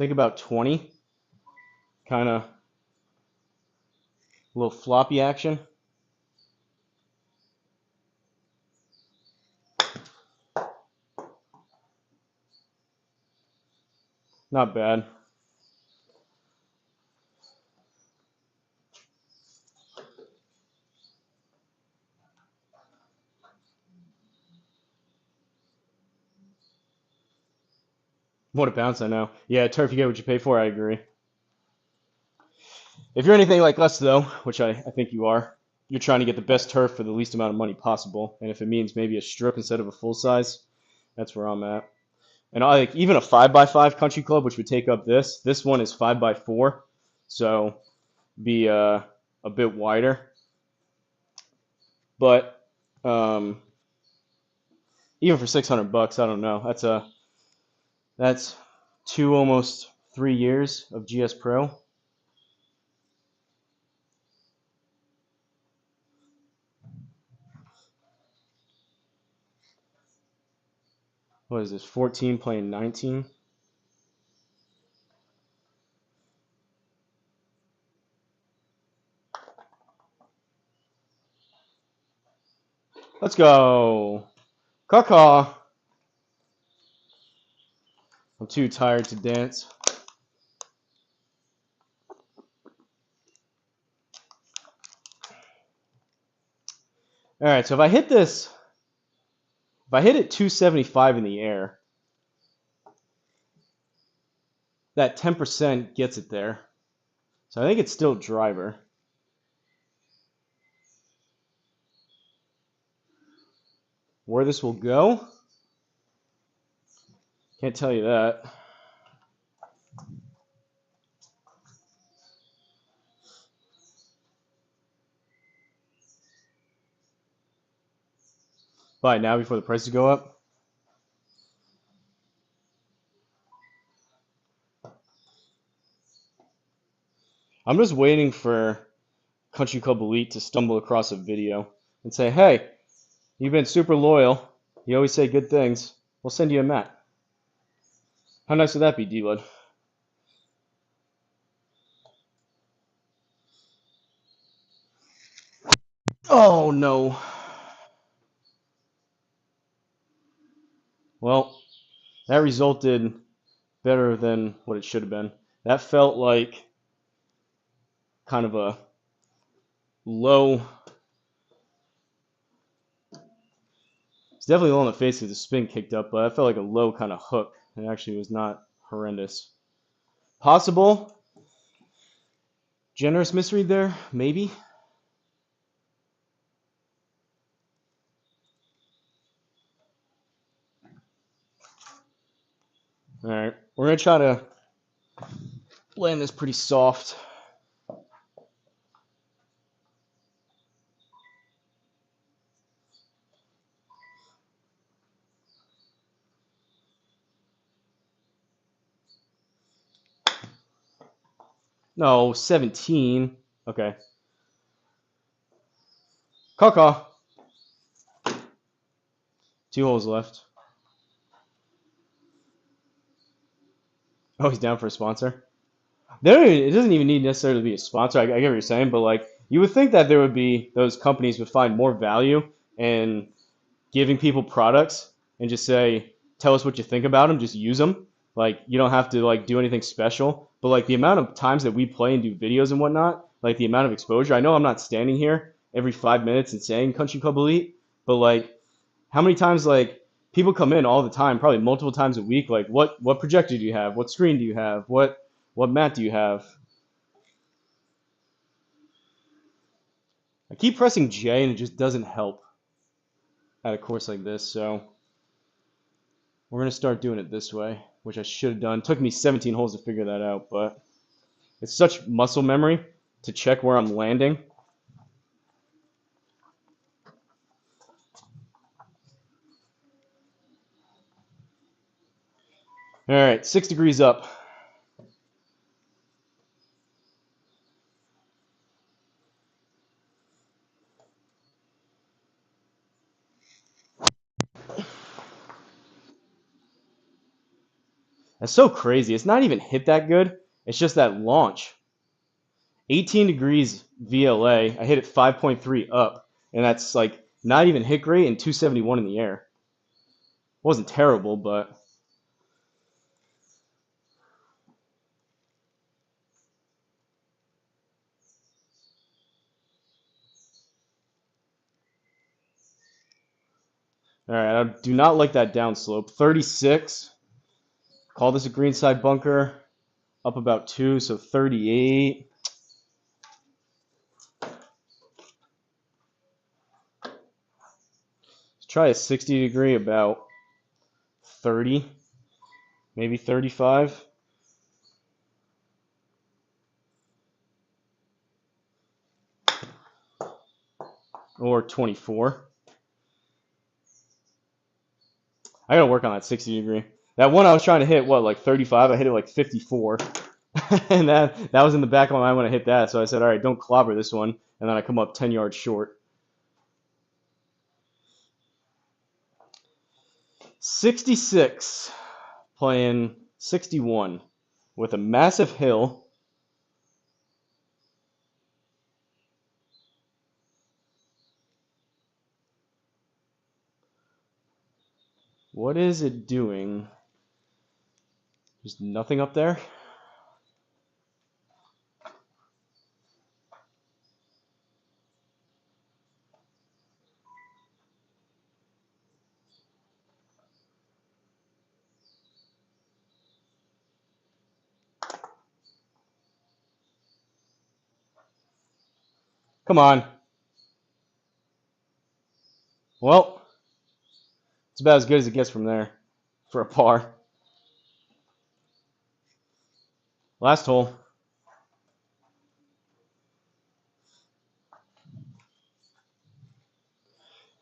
I think about 20. Kind of a little floppy action. Not bad. What a bounce, I know. Yeah, turf, you get what you pay for, I agree. If you're anything like us, though, which I think you are, you're trying to get the best turf for the least amount of money possible. And if it means maybe a strip instead of a full size, that's where I'm at. And I like even a 5x5 country club, which would take up this. This one is 5x4, so be a bit wider. But even for $600, I don't know. That's almost 3 years of GSPro. What is this? 14 playing 19. Let's go. Caw. I'm too tired to dance. All right, so if I hit this, if I hit it 275 in the air, that 10% gets it there. So I think it's still driver. Where this will go, can't tell you that. Buy now before the prices go up. I'm just waiting for Country Club Elite to stumble across a video and say, hey, you've been super loyal. You always say good things. We'll send you a mat. How nice would that be, D-Lud? Oh, no. Well, that resulted better than what it should have been. That felt like kind of a low. It's definitely low on the face because the spin kicked up, but I felt like a low kind of hook. It actually was not horrendous. Possible. Generous misread there, maybe. All right, we're gonna try to land this pretty soft. No, 17. Okay. Caw. 2 holes left. Oh, he's down for a sponsor. It doesn't even need necessarily to be a sponsor. I get what you're saying, but like you would think that there would be those companies would find more value in giving people products and just say, tell us what you think about them, just use them. Like you don't have to like do anything special. But like the amount of times that we play and do videos and whatnot, like the amount of exposure. I know I'm not standing here every 5 minutes and saying Country Club Elite, but like how many times like people come in all the time, probably multiple times a week, like what projector do you have? What screen do you have? What mat do you have? I keep pressing J and it just doesn't help at a course like this, so we're going to start doing it this way, which I should have done. It took me 17 holes to figure that out, but it's such muscle memory to check where I'm landing. All right, 6 degrees up. That's so crazy. It's not even hit that good. It's just that launch. 18 degrees VLA. I hit it 5.3 up, and that's like not even hit great and 271 in the air. Wasn't terrible, but all right. I do not like that downslope. 36. Call this a greenside bunker. Up about 2, so 38. Let's try a 60 degree about 30, maybe 35. Or 24. I gotta work on that 60 degree. That one I was trying to hit, what, like 35? I hit it like 54. And that was in the back of my mind when I hit that. So I said, all right, don't clobber this one. And then I come up 10 yards short. 66, playing 61 with a massive hill. What is it doing? There's nothing up there. Come on. Well, it's about as good as it gets from there for a par. Last hole.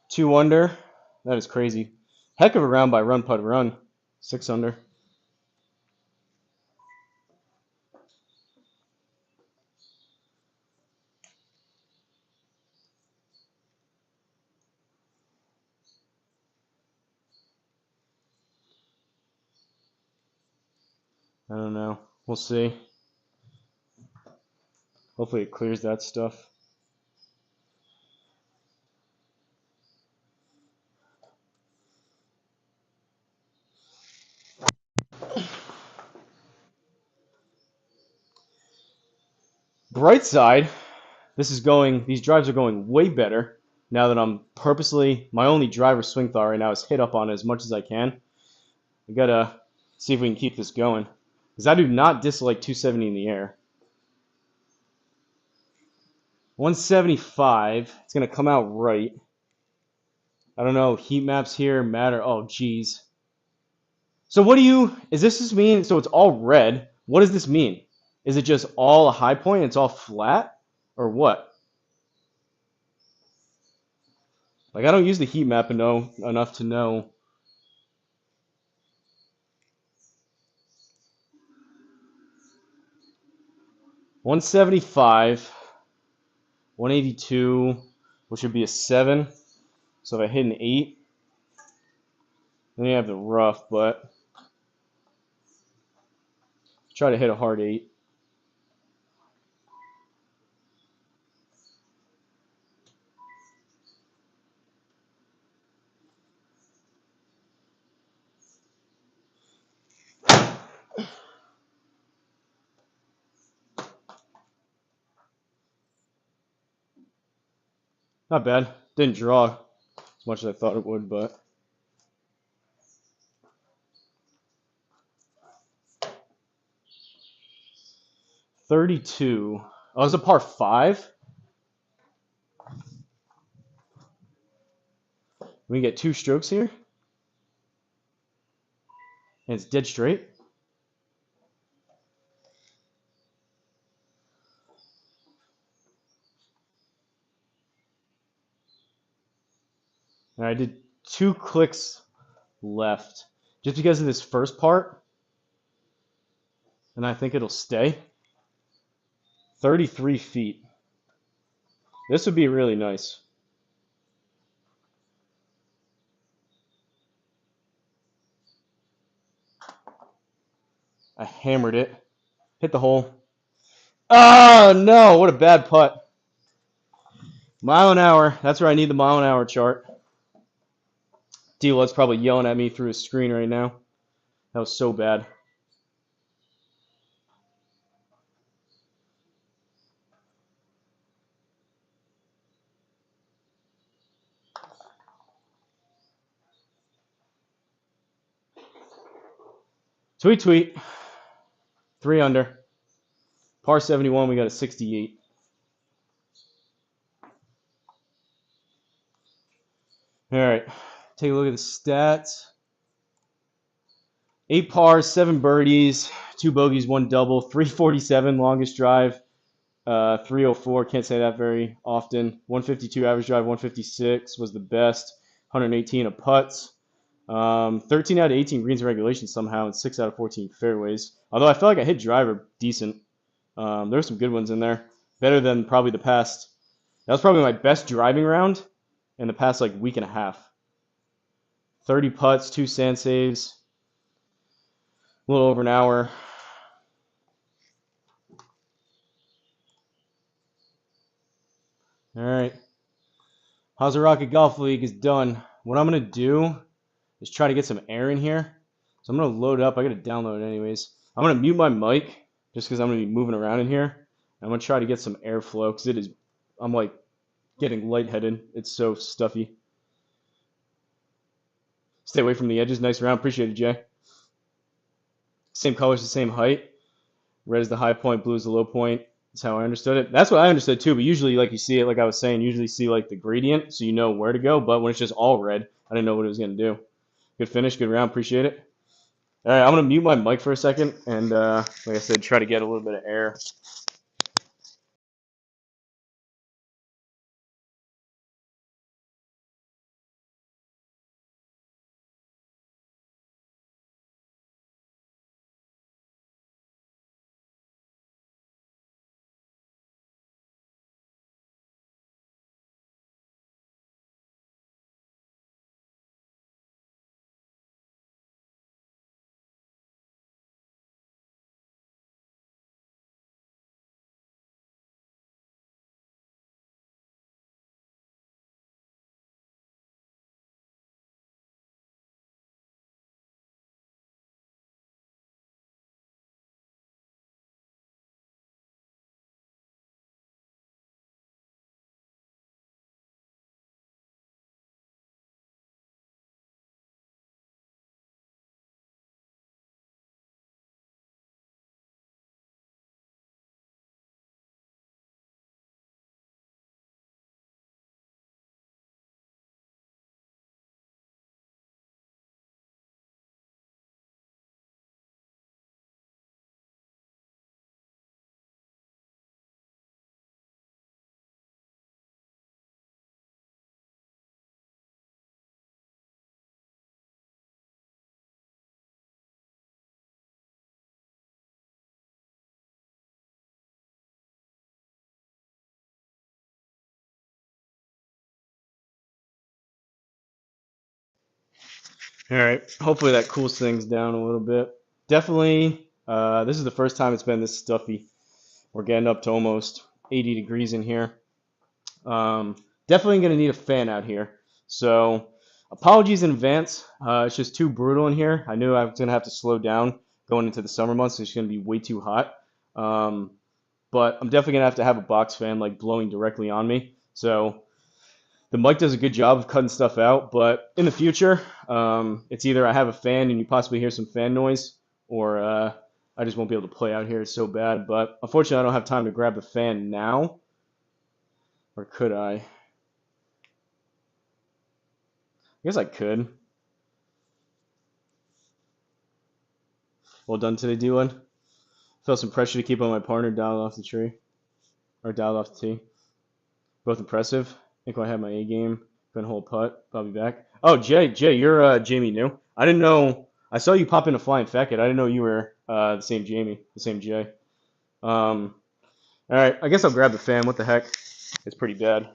2 under. That is crazy. Heck of a round by Run Putt Run. 6 under. I don't know. We'll see. Hopefully it clears that stuff. Bright side, these drives are going way better now that I'm purposely, my only driver swing thought right now is hit up on it as much as I can. We gotta see if we can keep this going. Because I do not dislike 270 in the air. 175, it's gonna come out right. I don't know, heat maps here matter. Oh, geez. So does this just mean, so it's all red. What does this mean? Is it just all a high point and it's all flat? Or what? Like, I don't use the heat map enough to know. 175, 182, which would be a 7. So if I hit an 8, then you have the rough, but try to hit a hard 8. Not bad. Didn't draw as much as I thought it would, but 32. Oh, it's a par 5. We get 2 strokes here, and it's dead straight. And I did 2 clicks left just because of this first part, and I think it'll stay. 33 feet. This would be really nice. I hammered it. Hit the hole. Oh, no. What a bad putt. Mile an hour. That's where I need the mile an hour chart. D-Lud's probably yelling at me through his screen right now. That was so bad. Tweet, tweet. 3 under. Par 71, we got a 68. All right. Take a look at the stats. 8 pars, 7 birdies, 2 bogeys, 1 double, 347 longest drive, 304. Can't say that very often. 152 average drive, 156 was the best. 118 of putts. 13 out of 18 greens and regulations somehow, and 6 out of 14 fairways. Although I felt like I hit driver decent. There were some good ones in there. Better than probably the past. That was probably my best driving round in the past like week and a half. 30 putts, 2 sand saves. A little over an hour. All right. Hosel Rocket Golf League is done. What I'm going to do is try to get some air in here. So I'm going to load up. I got to download it anyways. I'm going to mute my mic just because I'm going to be moving around in here. I'm going to try to get some airflow because I'm like getting lightheaded. It's so stuffy. Stay away from the edges. Nice round. Appreciate it, Jay. Same colors, the same height. Red is the high point, blue is the low point. That's how I understood it. That's what I understood too, but usually like you see it, like I was saying, usually see like the gradient so you know where to go, but when it's just all red, I didn't know what it was going to do. Good finish, good round, appreciate it. All right, I'm going to mute my mic for a second and like I said, try to get a little bit of air. All right, hopefully that cools things down a little bit. Definitely, this is the first time it's been this stuffy. We're getting up to almost 80 degrees in here. Definitely going to need a fan out here. So apologies in advance. It's just too brutal in here. I knew I was going to have to slow down going into the summer months. It's going to be way too hot. But I'm definitely going to have a box fan like blowing directly on me. So the mic does a good job of cutting stuff out. But in the future, it's either I have a fan and you possibly hear some fan noise, or I just won't be able to play out here. It's so bad. But unfortunately, I don't have time to grab the fan now. Or could I? I guess I could. Well done today, D1. Felt some pressure to keep on my partner dialed off the tree. Or dialed off the tee. Both impressive. I think I had my A game. Been a whole putt. I'll be back. Oh, Jay, you're Jamie New. I didn't know. I saw you pop into FlyinFatKid. I didn't know you were the same Jamie, the same Jay. All right, I guess I'll grab the fan. What the heck? It's pretty bad.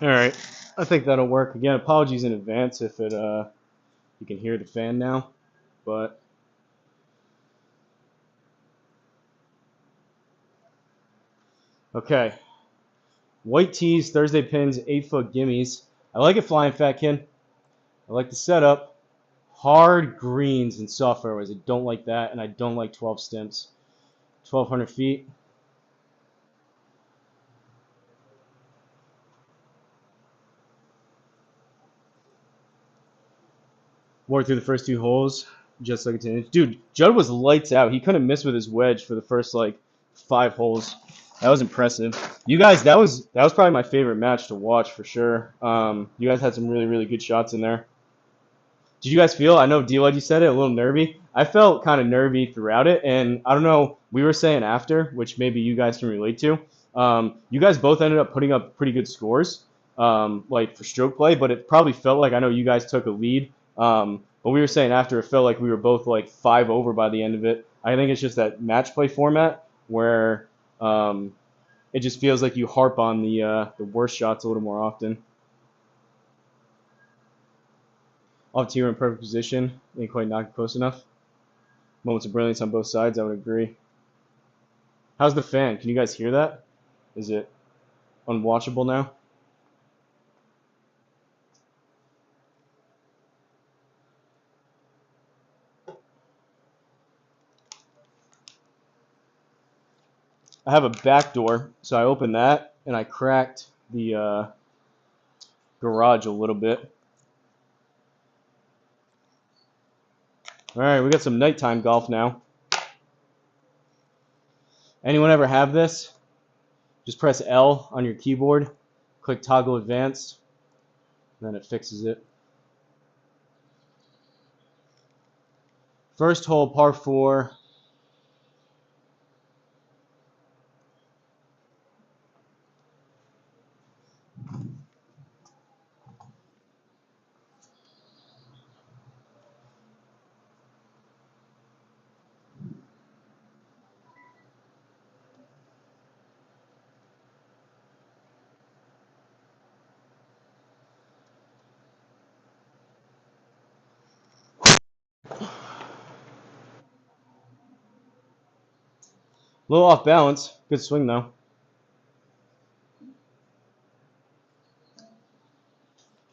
All right, I think that'll work. Again, apologies in advance if it you can hear the fan now, but okay. White tees, Thursday pins, 8-foot gimmies. I like it, Flying Fat Kid. I like the setup. Hard greens and soft fairways. I don't like that, and I don't like 12 stimps. 1,200 feet. Worked through the first 2 holes, just like it's dude. Judd was lights out. He couldn't miss with his wedge for the first like 5 holes. That was impressive. You guys, that was probably my favorite match to watch for sure. You guys had some really good shots in there. Did you guys feel? I know D-Lud, you said it, a little nervy. I felt kind of nervy throughout it, and I don't know. We were saying after, which maybe you guys can relate to. You guys both ended up putting up pretty good scores, like for stroke play, but it probably felt like I know you guys took a lead. But we were saying after it felt like we were both like 5 over by the end of it. I think it's just that match play format where it just feels like you harp on the worst shots a little more often. Off tee, in perfect position. Didn't quite knock it close enough. Moments of brilliance on both sides, I would agree. How's the fan? Can you guys hear that? Is it unwatchable now? I have a back door, so I opened that and I cracked the garage a little bit. All right, we got some nighttime golf now. Anyone ever have this? Just press L on your keyboard, click toggle advanced, and then it fixes it. First hole, par 4. A little off balance. Good swing though.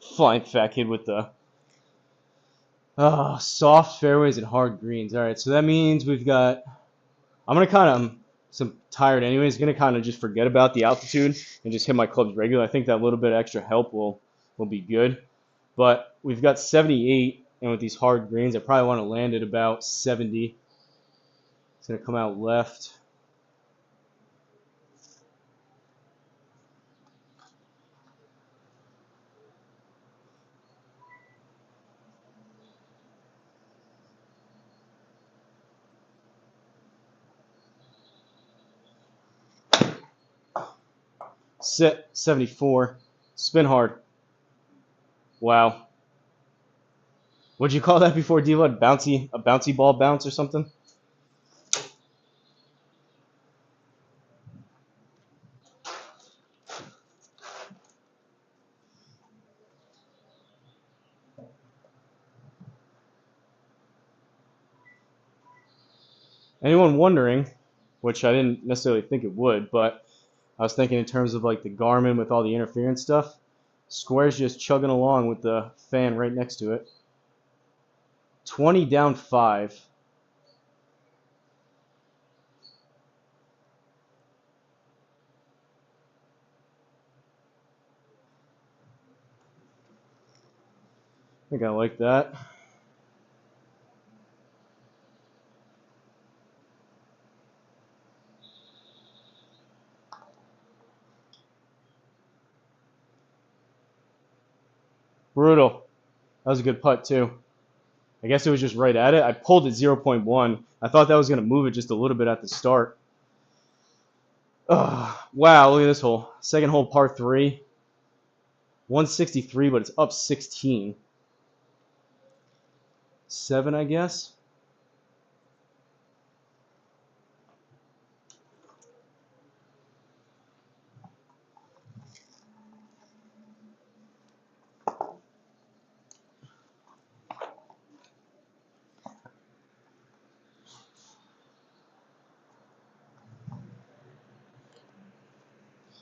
Flying Fat Kid with the soft fairways and hard greens. All right, so that means we've got. I'm gonna kind of. I'm tired anyways. Gonna kind of just forget about the altitude and just hit my clubs regular. I think that little bit of extra help will be good. But we've got 78, and with these hard greens, I probably want to land at about 70. It's gonna come out left. Sit 74. Spin hard. Wow. What'd you call that before, D-Lud? A bouncy ball bounce or something? Anyone wondering, which I didn't necessarily think it would, but I was thinking in terms of like the Garmin with all the interference stuff. Square's just chugging along with the fan right next to it. 20 down 5. I think I like that. Brutal. That was a good putt too. I guess it was just right at it. I pulled it 0.1. I thought that was going to move it just a little bit at the start. Wow, look at this hole. Second hole, par 3. 163, but it's up 16. 7, I guess.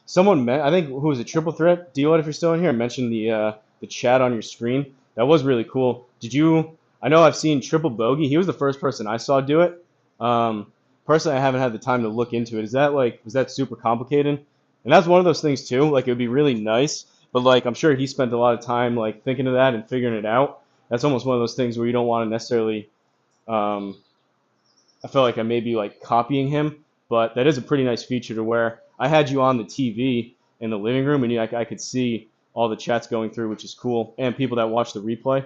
Someone, I think, who was a triple threat? Deal if you're still in here, mentioned the chat on your screen. That was really cool. Did you? I know I've seen triple bogey. He was the first person I saw do it. Personally, I haven't had the time to look into it. Is that like, was that super complicated? And that's one of those things too. Like, it would be really nice, but like, I'm sure he spent a lot of time like thinking of that and figuring it out. That's almost one of those things where you don't want to necessarily. Um, I feel like I may be like copying him, but that is a pretty nice feature to where I had you on the TV in the living room and I could see all the chats going through, which is cool, and people that watch the replay.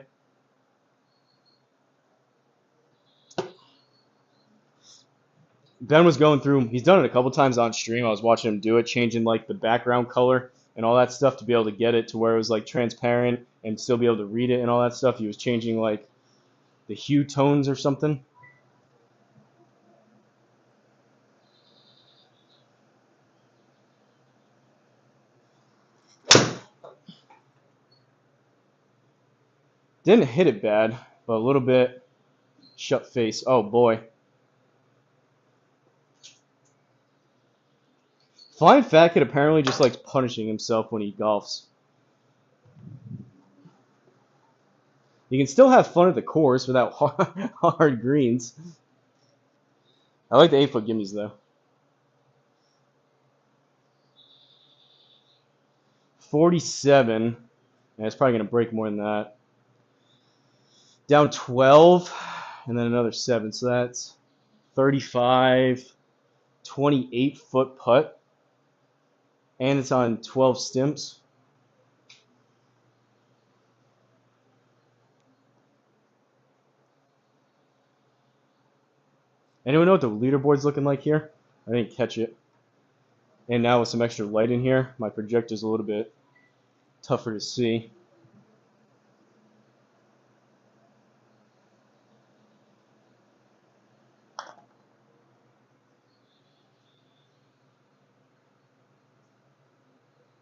Ben was going through, he's done it a couple times on stream. I was watching him do it, changing like the background color and all that stuff to be able to get it to where it was like transparent and still be able to read it and all that stuff. He was changing like the hue tones or something. Didn't hit it bad, but a little bit shut face. Oh boy. FlyinFatKid apparently just likes punishing himself when he golfs. You can still have fun at the course without hard greens. I like the 8-foot gimmies though. 47. And it's probably going to break more than that. Down 12, and then another 7. So that's 35, 28-foot putt. And it's on 12 stimps. Anyone know what the leaderboard's looking like here? I didn't catch it. And now with some extra light in here, my projector's a little bit tougher to see.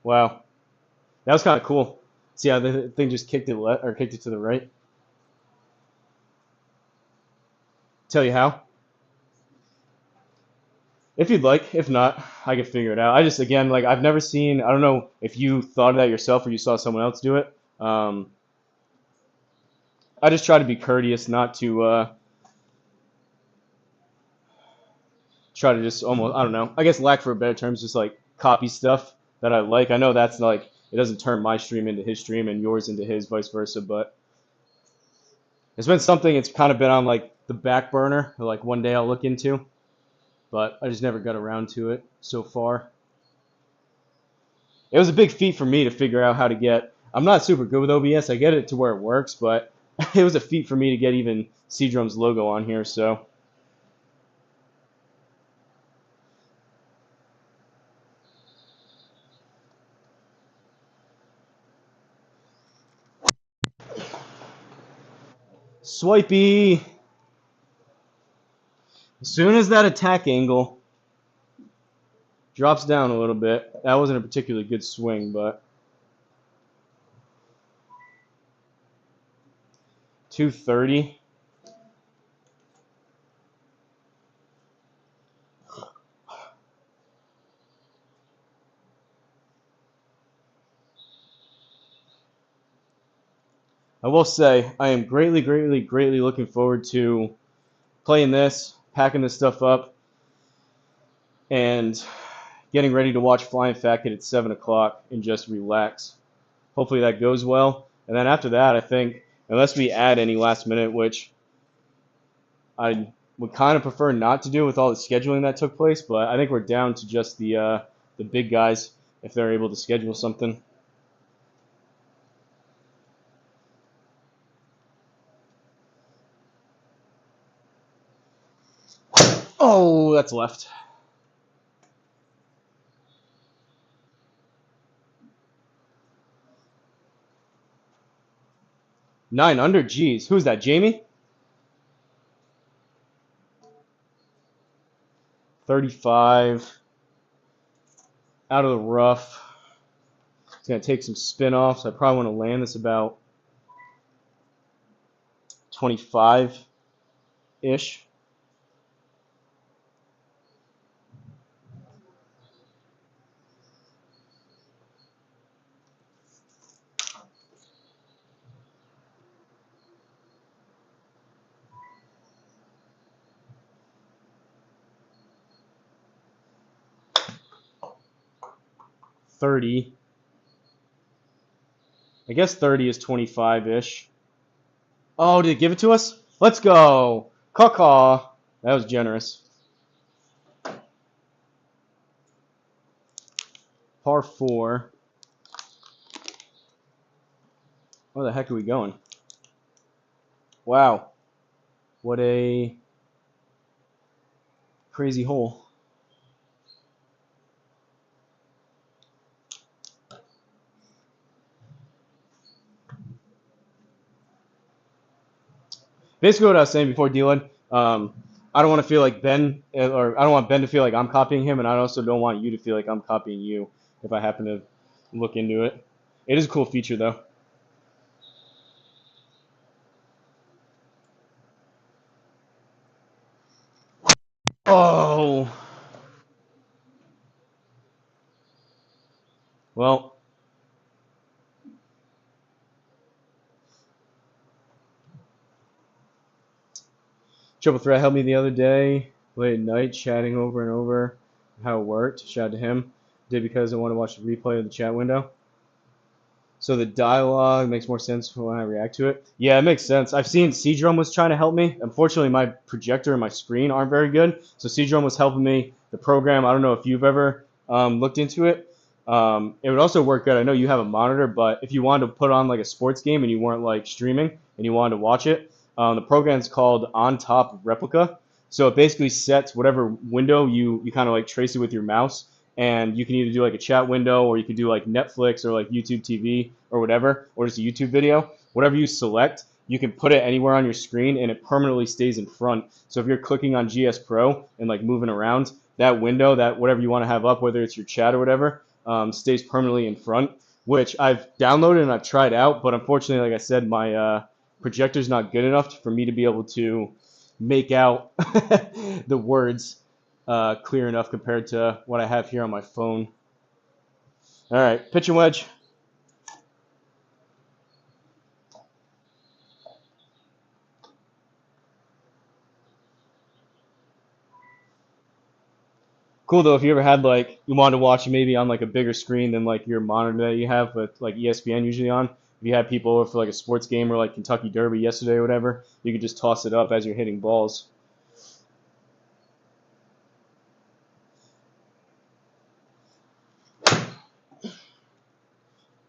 Wow, that was kind of cool. See how the thing just kicked it kicked it to the right. Tell you how. If you'd like. If not, I could figure it out. I just, again, like, I've never seen, I don't know if you thought of that yourself or you saw someone else do it. I just try to be courteous, not to try to just almost, I don't know, I guess lack for a better terms, just like copy stuff that I like. I know that's like, it doesn't turn my stream into his stream and yours into his, vice versa, but it's been something, it's kind of been on like the back burner, like one day I'll look into, but I just never got around to it so far. It was a big feat for me to figure out how to get. I'm not super good with OBS. I get it to where it works, but it was a feat for me to get even Seadrum's logo on here. So swipey. As soon as that attack angle drops down a little bit, that wasn't a particularly good swing, but 230. I will say I am greatly, greatly, greatly looking forward to playing this, packing this stuff up, and getting ready to watch FlyinFatKid at 7 o'clock and just relax. Hopefully that goes well. And then after that, I think, unless we add any last minute, which I would kind of prefer not to do with all the scheduling that took place, but I think we're down to just the big guys if they're able to schedule something. Oh, that's left. Nine under, geez. Who's that, Jamie? 35. Out of the rough. It's going to take some spin offs. I probably want to land this about 25-ish. 30. I guess 30 is 25-ish. Oh, did it give it to us? Let's go. Caw. That was generous. Par 4. Where the heck are we going? Wow. What a crazy hole. Basically what I was saying before, Dylan, I don't want to feel like Ben, or I don't want Ben to feel like I'm copying him, and I also don't want you to feel like I'm copying you if I happen to look into it. It is a cool feature, though. Oh. Well. Triple Threat helped me the other day, late at night, chatting over and over how it worked. Shout out to him. Did because I want to watch the replay of the chat window. So the dialogue makes more sense when I react to it. Yeah, it makes sense. I've seen C-Drum was trying to help me. Unfortunately, my projector and my screen aren't very good. So C-Drum was helping me. The program, I don't know if you've ever looked into it. It would also work good. I know you have a monitor, but if you wanted to put on like a sports game and you weren't like streaming and you wanted to watch it, the program's called On Top Replica. So it basically sets whatever window you kind of like trace it with your mouse, and you can either do like a chat window, or you could do like Netflix or like YouTube TV or whatever, or just a YouTube video. Whatever you select, you can put it anywhere on your screen and it permanently stays in front. So if you're clicking on GSPro and like moving around, that window, that whatever you want to have up, whether it's your chat or whatever, stays permanently in front, which I've downloaded and I've tried out, but unfortunately, like I said, my projector's not good enough for me to be able to make out the words clear enough compared to what I have here on my phone. All right, pitch and wedge. Cool though, if you ever had like you wanted to watch it maybe on like a bigger screen than like your monitor that you have with like ESPN usually on. If you had people over for like a sports game or like Kentucky Derby yesterday or whatever, you could just toss it up as you're hitting balls.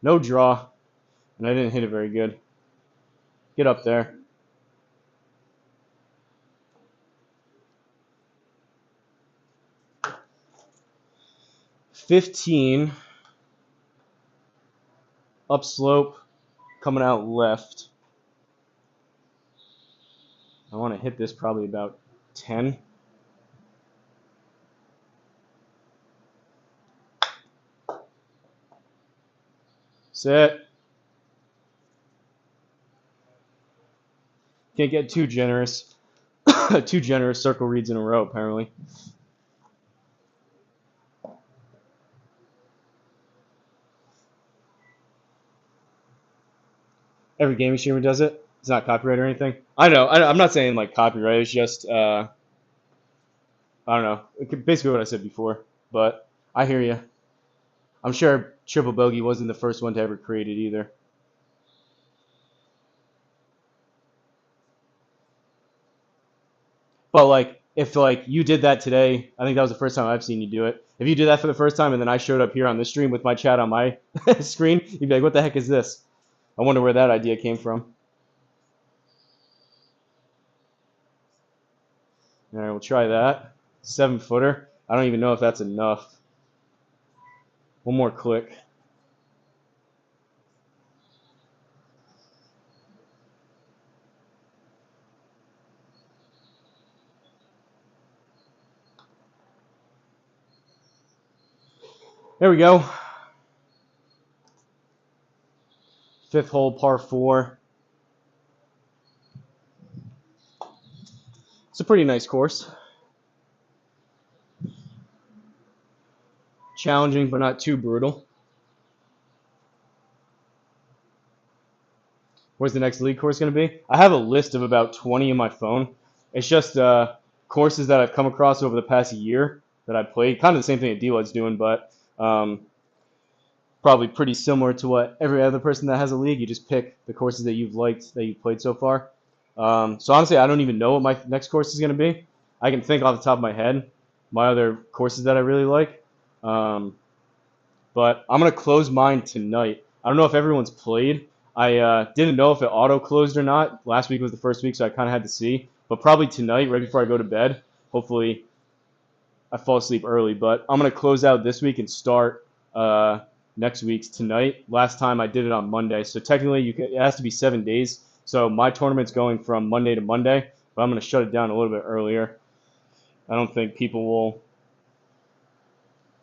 No draw, and I didn't hit it very good. Get up there. 15, upslope, coming out left. I want to hit this probably about 10. Set. Can't get too generous. Too generous circle reads in a row, apparently. Every gaming streamer does it. It's not copyright or anything. I know. I'm not saying like copyright. It's just I don't know. Basically what I said before. But I hear you. I'm sure Triple Bogey wasn't the first one to ever create it either. But like if like you did that today, I think that was the first time I've seen you do it. If you did that for the first time and then I showed up here on this stream with my chat on my screen, you'd be like, "What the heck is this?" I wonder where that idea came from. All right, we'll try that. 7-footer. I don't even know if that's enough. One more click. There we go. 5th hole, par 4. It's a pretty nice course. Challenging, but not too brutal. Where's the next league course going to be? I have a list of about 20 in my phone. It's just courses that I've come across over the past year that I played. Kind of the same thing that D-Led's doing, but Probably pretty similar to what every other person that has a league. You just pick the courses that you've liked that you've played so far. So honestly, I don't even know what my next course is going to be. I can think off the top of my head my other courses that I really like. But I'm going to close mine tonight. I don't know if everyone's played. I didn't know if it auto closed or not. Last week was the first week, so I kind of had to see. But probably tonight, right before I go to bed, hopefully I fall asleep early. But I'm going to close out this week and start next week's tonight. Last time I did it on Monday, so technically it has to be 7 days. So my tournament's going from Monday to Monday, but I'm going to shut it down a little bit earlier. I don't think people will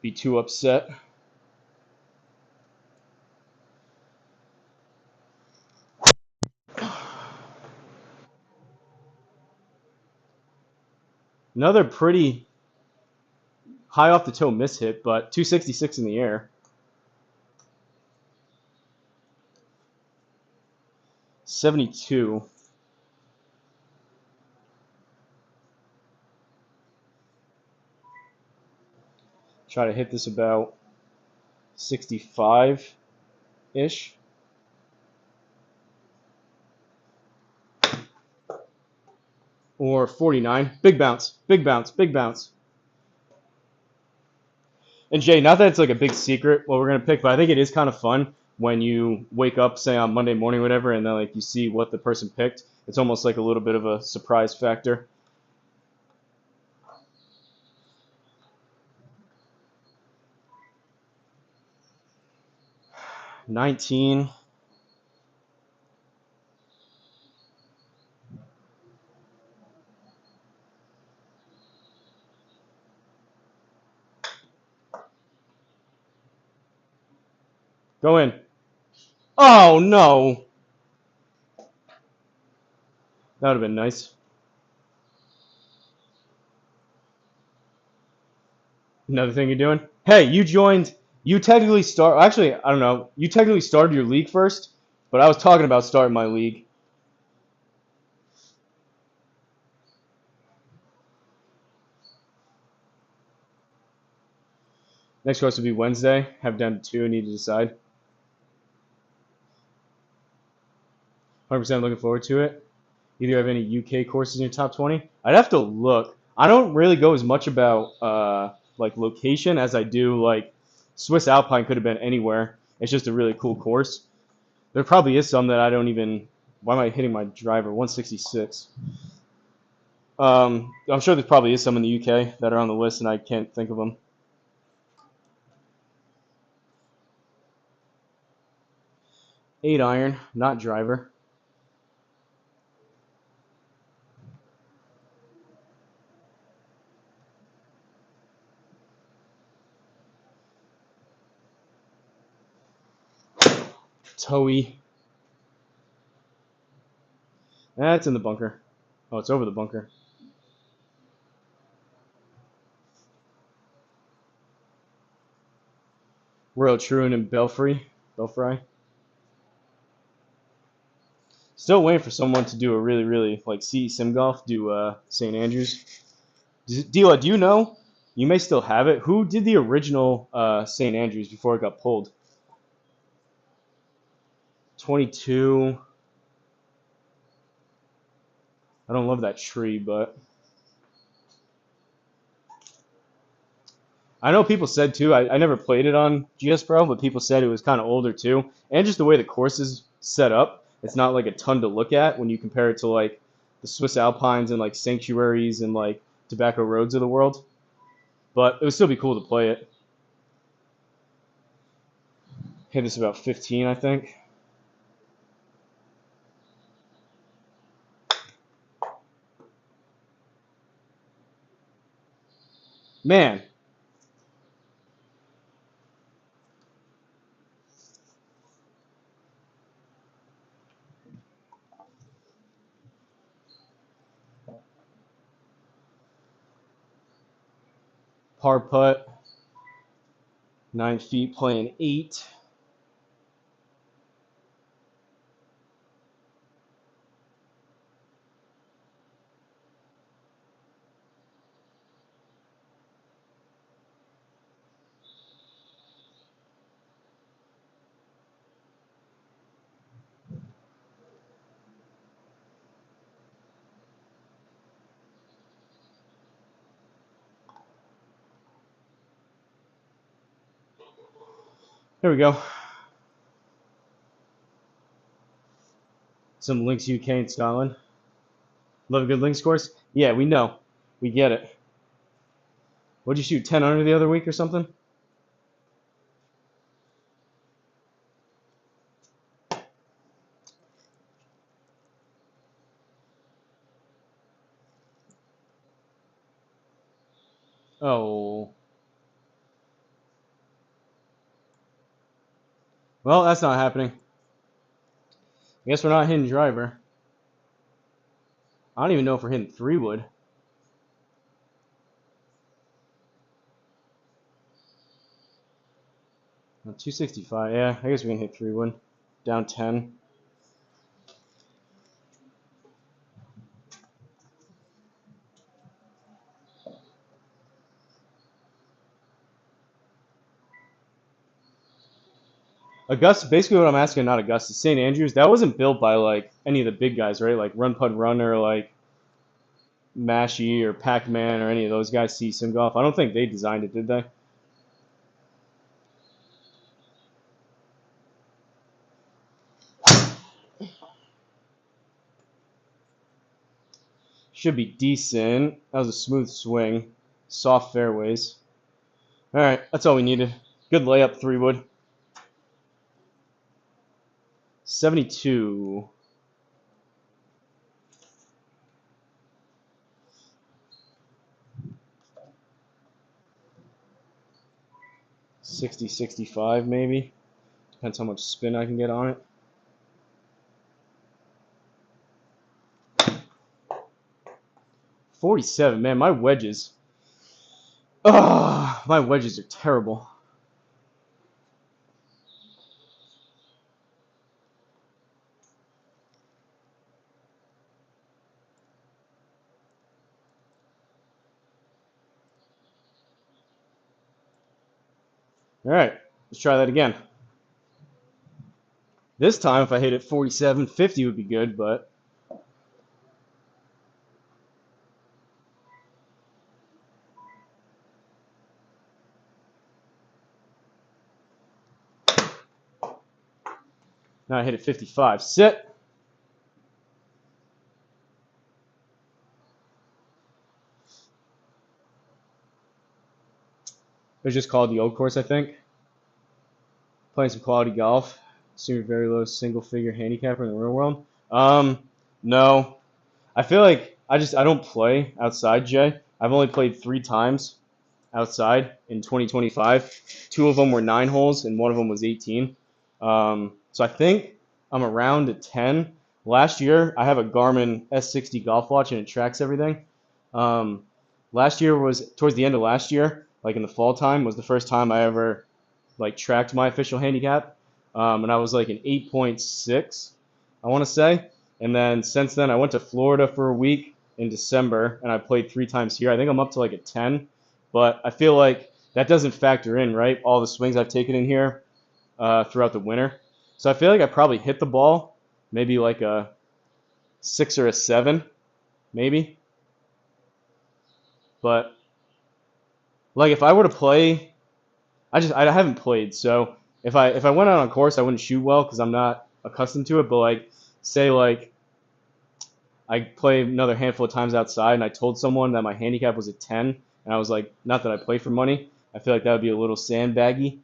be too upset. Another pretty high off the toe miss hit, but 266 in the air. 72. Try to hit this about 65-ish. Or 49. Big bounce, big bounce, big bounce. And Jay, not that it's like a big secret what we're going to pick, but I think it is kind of fun when you wake up, say on Monday morning, whatever, and then like you see what the person picked. It's almost like a little bit of a surprise factor. 19. Go in. Oh, no. That would have been nice. Another thing you're doing? Hey, you joined. You technically start. Actually, I don't know. You technically started your league first, but I was talking about starting my league. Next course will be Wednesday. Have down to 2. I need to decide. 100% looking forward to it. Either have any UK courses in your top 20? I'd have to look. I don't really go as much about like location as I do like Swiss Alpine could have been anywhere. It's just a really cool course. There probably is some that I don't even. Why am I hitting my driver? 166. I'm sure there probably is some in the UK that are on the list, and I can't think of them. 8-iron, not driver. Toey. That's in the bunker. Oh, it's over the bunker. Royal Truant and Belfry. Still waiting for someone to do a really, really like CE Sim Golf, do St. Andrews. Dila, do you know? You may still have it. Who did the original St. Andrews before it got pulled? 22. I don't love that tree, but I know people said too. I never played it on GSPro, but people said it was kind of older too, and just the way the course is set up, it's not like a ton to look at when you compare it to like the Swiss Alpines and like sanctuaries and like tobacco roads of the world. But it would still be cool to play it. Hit this about 15, I think. Man, par putt, 9 feet, playing 8. Here we go. Some links UK and Scotland. Love a good links course? Yeah, we know. We get it. What'd you shoot, 10 under the other week or something? Oh. Well, that's not happening. I guess we're not hitting driver. I don't even know if we're hitting 3-wood. No, 265, yeah, I guess we can hit 3-wood. Down 10. Augusta, basically what I'm asking, not Augusta, St. Andrews, that wasn't built by like any of the big guys, right? Like Run Pud Runner, or like Mashy or Pac-Man or any of those guys, see Sim Golf. I don't think they designed it, did they? Should be decent. That was a smooth swing. Soft fairways. All right, that's all we needed. Good layup, 3-wood. 72. 60, 65 maybe. Depends how much spin I can get on it. $47, man, my wedges. Oh, my wedges are terrible. All right, let's try that again. This time, if I hit it 47, 50 would be good, but now I hit it 55. Sit. It was just called the old course, I think. Playing some quality golf. Assuming very low single-figure handicapper in the real world. No. I feel like I don't play outside, Jay. I've only played 3 times outside in 2025. 2 of them were 9 holes, and 1 of them was 18. So I think I'm around at 10. Last year, I have a Garmin S60 golf watch, and it tracks everything. Last year was, towards the end of last year, like in the fall time, was the first time I ever like tracked my official handicap. And I was like an 8.6, I want to say. And then since then, I went to Florida for a week in December, and I played 3 times here. I think I'm up to like a 10, but I feel like that doesn't factor in, right? All the swings I've taken in here throughout the winter. So I feel like I probably hit the ball maybe like a 6 or a 7, maybe. But like if I were to play, I haven't played, so if I went out on course, I wouldn't shoot well because I'm not accustomed to it. But like say like I play another handful of times outside, and I told someone that my handicap was a 10, and I was like, not that I play for money. I feel like that would be a little sandbaggy.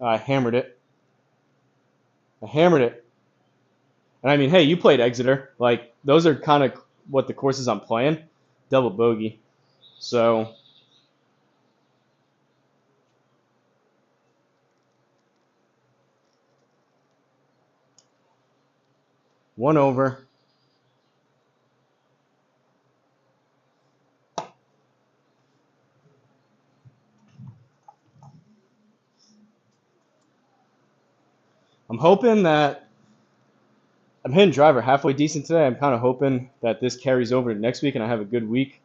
I hammered it. I hammered it. And I mean, hey, you played Exeter. Like those are kind of what the courses I'm playing. Double bogey. So 1 over. I'm hoping that I'm hitting driver halfway decent today. I'm kind of hoping that this carries over to next week and I have a good week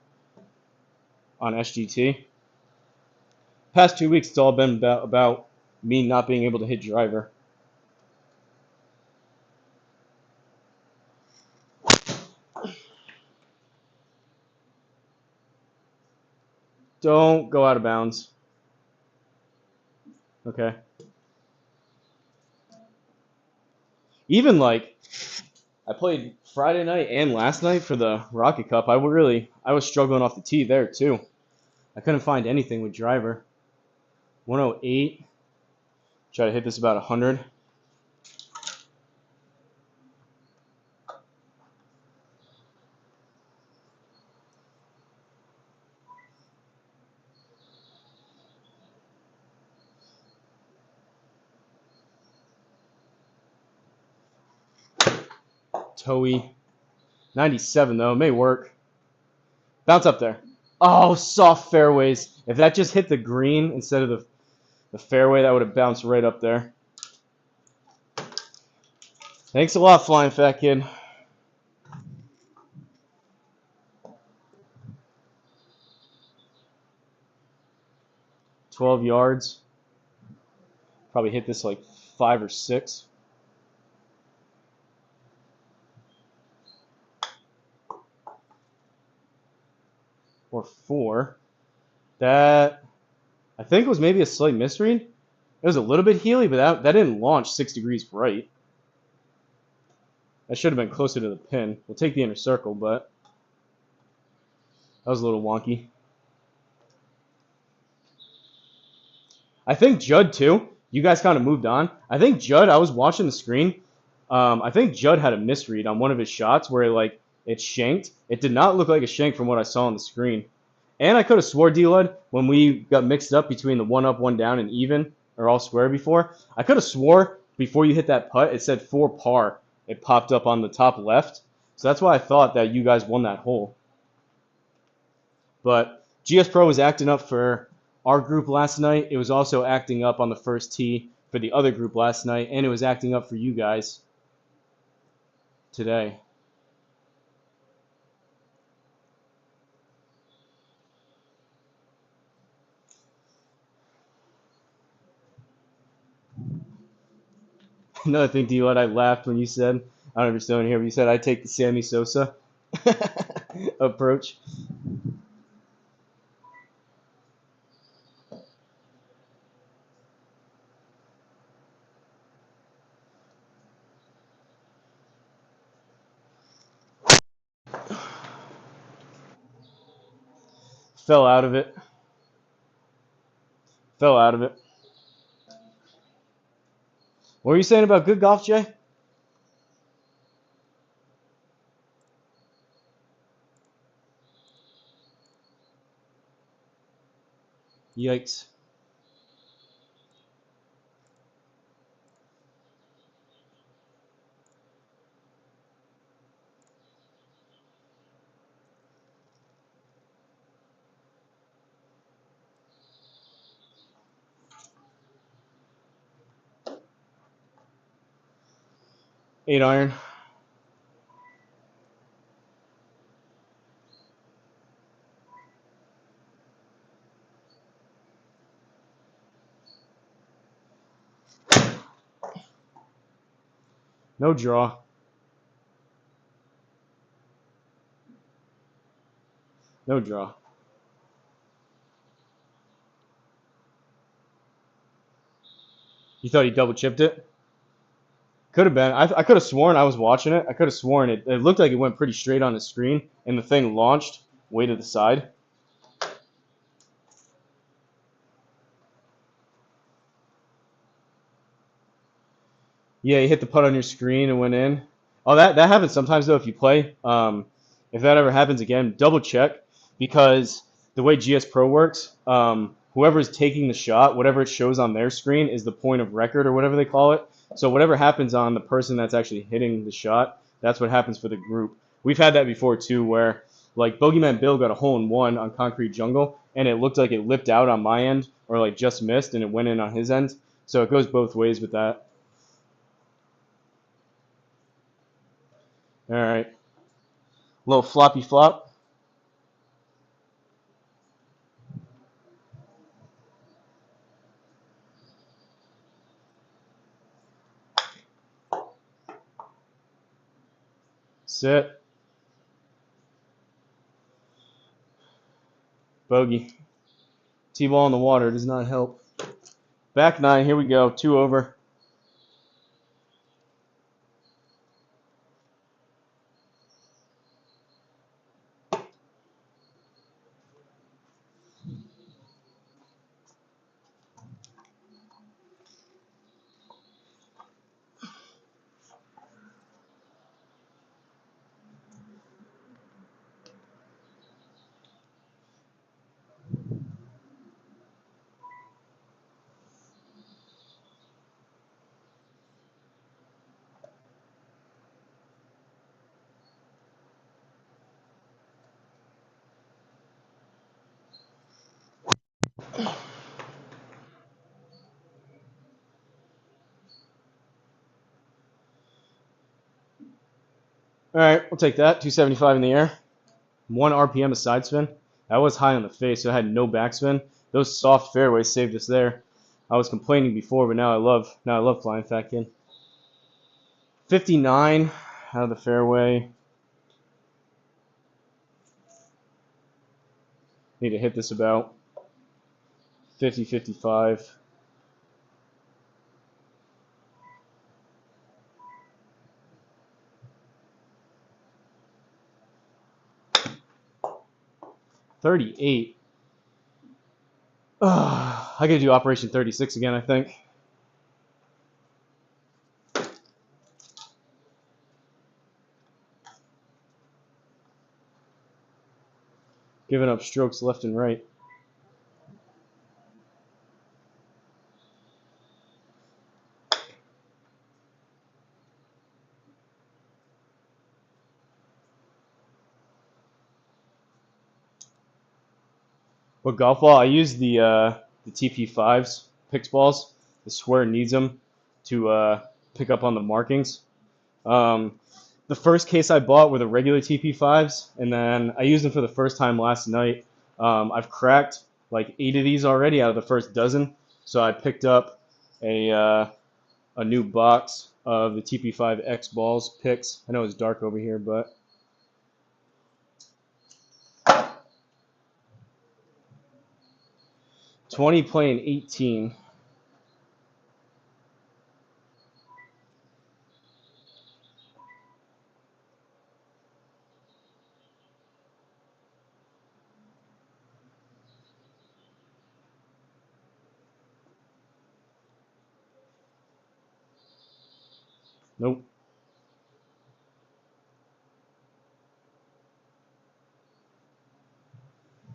on SGT. Past 2 weeks, it's all been about me not being able to hit driver. Don't go out of bounds. Okay. Even like I played Friday night and last night for the Rocket Cup. I was struggling off the tee there too. I couldn't find anything with driver. 108. Try to hit this about 100. Toey. 97 though, may work. Bounce up there. Oh, soft fairways. If that just hit the green instead of the fairway, that would have bounced right up there. Thanks a lot, Flying Fat Kid. $12 yards. Probably hit this like 5 or 6. Or 4. That, I think, was maybe a slight misread. It was a little bit heely, but that didn't launch 6 degrees right. That should have been closer to the pin. We'll take the inner circle, but that was a little wonky. I think Judd, too. You guys kind of moved on. I think Judd, I was watching the screen. I think Judd had a misread on one of his shots where it shanked. It did not look like a shank from what I saw on the screen. And I could have swore, D-Lud, when we got mixed up between the 1 up, 1 down, and even, or all square before, I could have swore before you hit that putt, it said 4 par. It popped up on the top left. So that's why I thought that you guys won that hole. But GSPro was acting up for our group last night. It was also acting up on the first tee for the other group last night, and it was acting up for you guys today. Another thing, D-Lud, I laughed when you said, I don't know if you're still in here, but you said I'd take the Sammy Sosa approach. Fell out of it. Fell out of it. What were you saying about good golf, Jay? Yikes. Eight iron. No draw. No draw. You thought he double chipped it? Could have been. I could have sworn I was watching it. I could have sworn it looked like it went pretty straight on the screen, and the thing launched way to the side. Yeah, you hit the putt on your screen and went in. Oh, that happens sometimes though if you play. If that ever happens again, double check because the way GS Pro works, whoever is taking the shot, whatever it shows on their screen is the point of record or whatever they call it. So whatever happens on the person that's actually hitting the shot, that's what happens for the group. We've had that before too, where like Bogeyman Bill got a hole in one on Concrete Jungle, and it looked like it lipped out on my end or like just missed, and it went in on his end. So it goes both ways with that. All right. Little floppy flop. Sit. Bogey. T-ball in the water does not help. Back 9, here we go, 2 over. All right, we'll take that. 275 in the air. 1 RPM a side spin. That was high on the face, so I had no backspin. Those soft fairways saved us there. I was complaining before, but now I love FlyinFatKid. 59 out of the fairway. Need to hit this about 50, 55. $38. I gotta do Operation 36 again, I think. Giving up strokes left and right. What golf ball? I use the TP5s, Pix balls. I swear it needs them to pick up on the markings. The first case I bought were the regular TP5s, and then I used them for the first time last night. I've cracked like 8 of these already out of the first dozen, so I picked up a new box of the TP5X balls, Pix. I know it's dark over here, but 20 playing 18. Nope.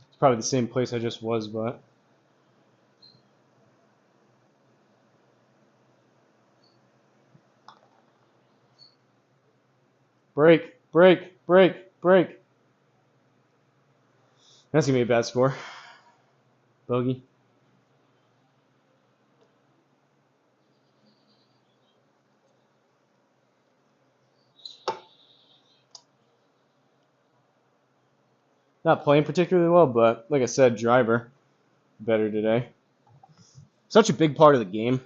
It's probably the same place I just was, but break, break, break, break. That's gonna be a bad score. Bogey. Not playing particularly well, but like I said, driver better today. Such a big part of the game.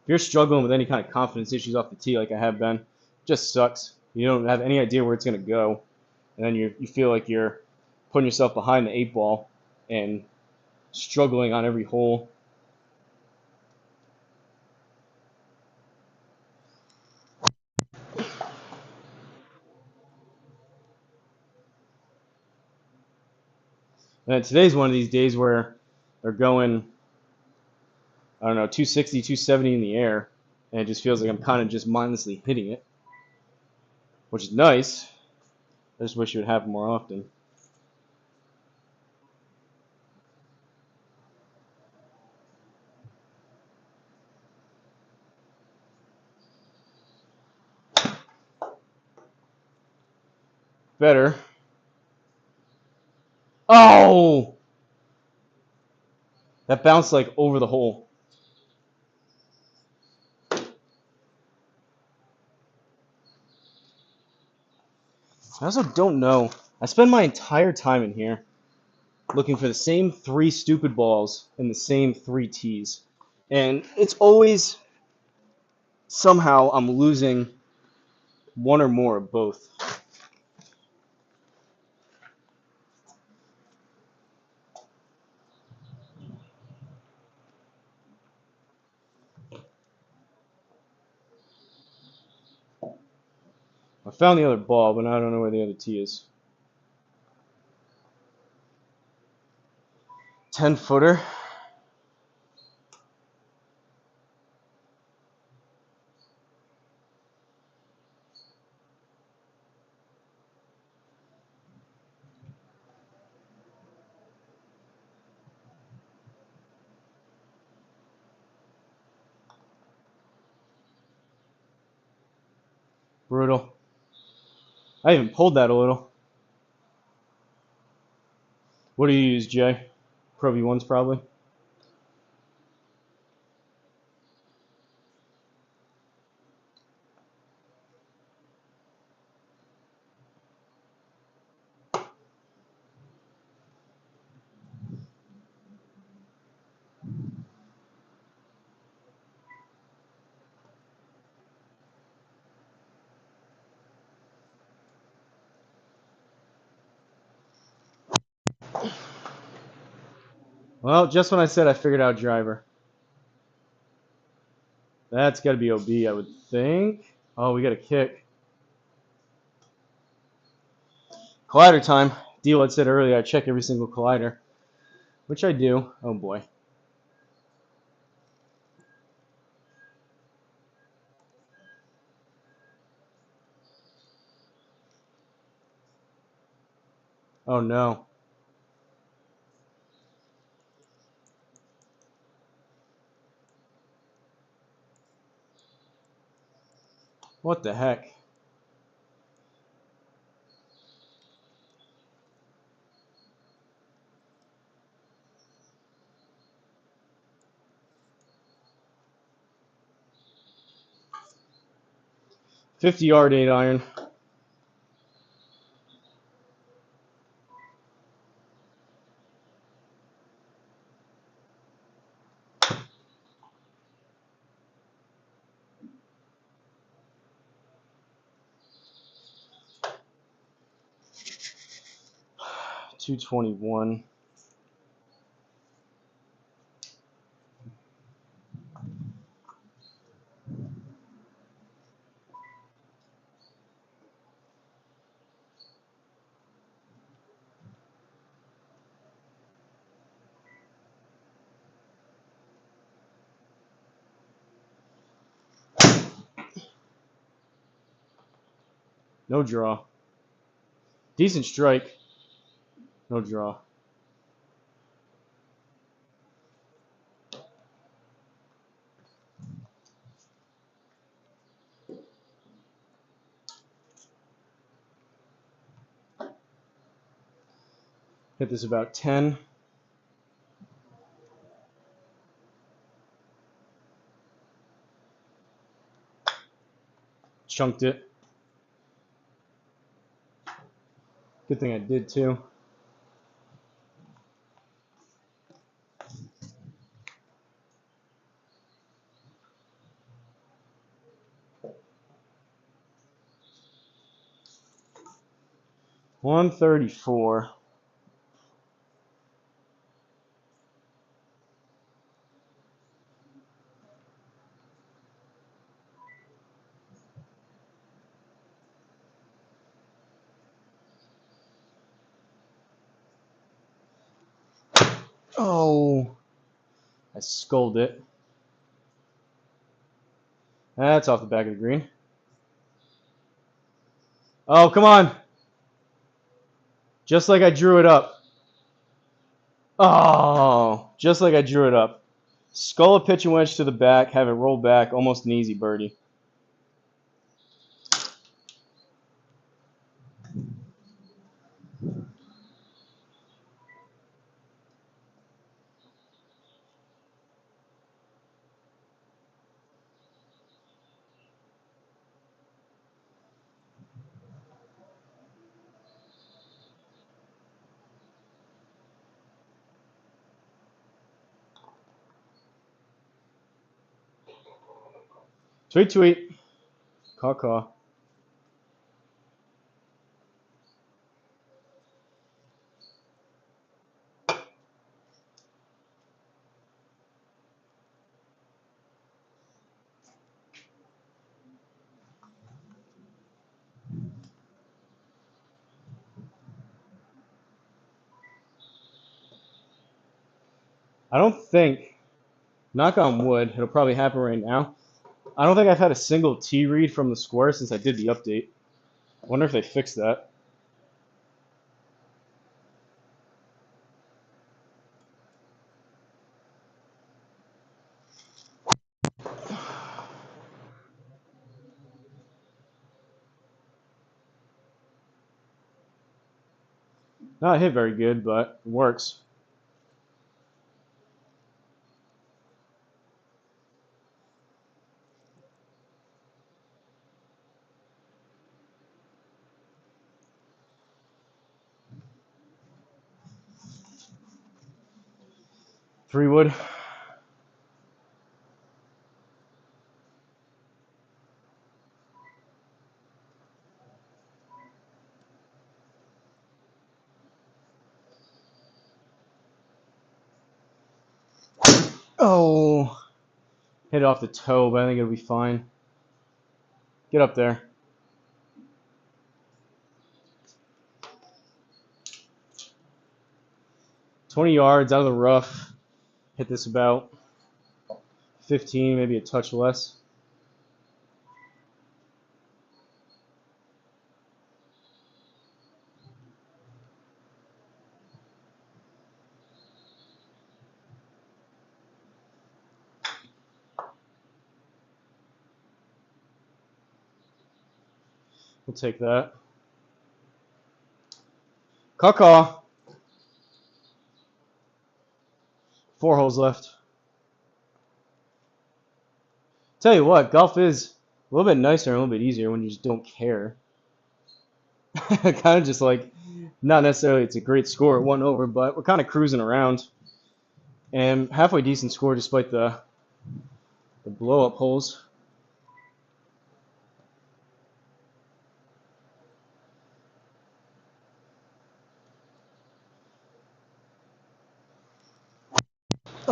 If you're struggling with any kind of confidence issues off the tee like I have been, it just sucks. You don't have any idea where it's going to go, and then you feel like you're putting yourself behind the 8 ball and struggling on every hole. And today's one of these days where they're going, I don't know, 260, 270 in the air, and it just feels like I'm kind of just mindlessly hitting it, which is nice. I just wish it would happen more often. Better. Oh! That bounced like over the hole. I also don't know. I spend my entire time in here looking for the same 3 stupid balls and the same 3 tees. And it's always somehow I'm losing one or more of both. I found the other ball, but now I don't know where the other tee is. 10-footer. Brutal. I even pulled that a little. What do you use, Jay? Pro V1s probably. Well, just when I said I figured out driver. That's got to be OB, I would think. Oh, we got a kick. Collider time. Deal had said earlier I check every single collider, which I do. Oh boy. Oh no. What the heck? .50-yard 8-iron. .221. No draw. Decent strike. No draw. Hit this about 10. Chunked it. Good thing I did too. .134. Oh, I sculled it. That's off the back of the green. Oh, come on. Just like I drew it up. Oh, just like I drew it up. Scull a pitch and wedge to the back, have it roll back, almost an easy birdie. Tweet, tweet. Caw, caw. I don't think, knock on wood, it'll probably happen right now. I don't think I've had a single T read from the square since I did the update. I wonder if they fixed that. Not hit very good, but it works. Three wood. Oh, hit it off the toe, but I think it'll be fine. Get up there. "20 yards out of the rough. Hit this about 15, maybe a touch less. We'll take that. Caw-caw. 4 holes left. Tell you what, golf is a little bit nicer and a little bit easier when you just don't care. Kind of just like, not necessarily it's a great score at 1 over, but we're kind of cruising around. And halfway decent score despite the blow-up holes.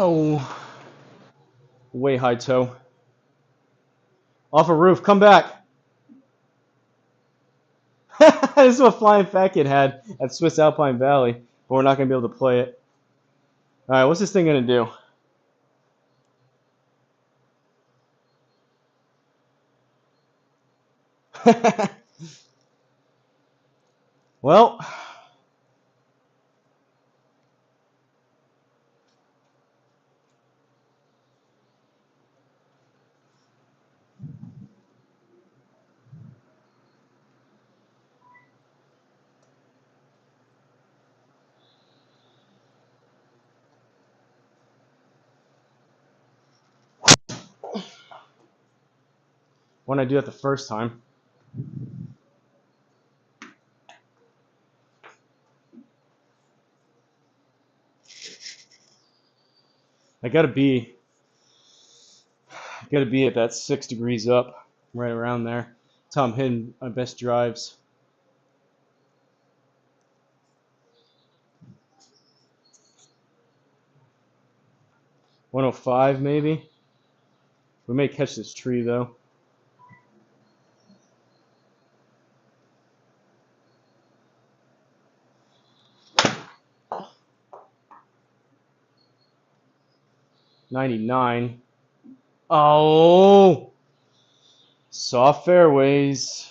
Oh, way high toe. Off a roof, come back. This is what FlyinFatKid had at Swiss Alpine Valley, but we're not going to be able to play it. All right, what's this thing going to do? Well, when I do it the first time. I gotta be at that 6 degrees up, right around there. That's how I'm hitting my best drives. "105 maybe. We may catch this tree though. "99. Oh, soft fairways.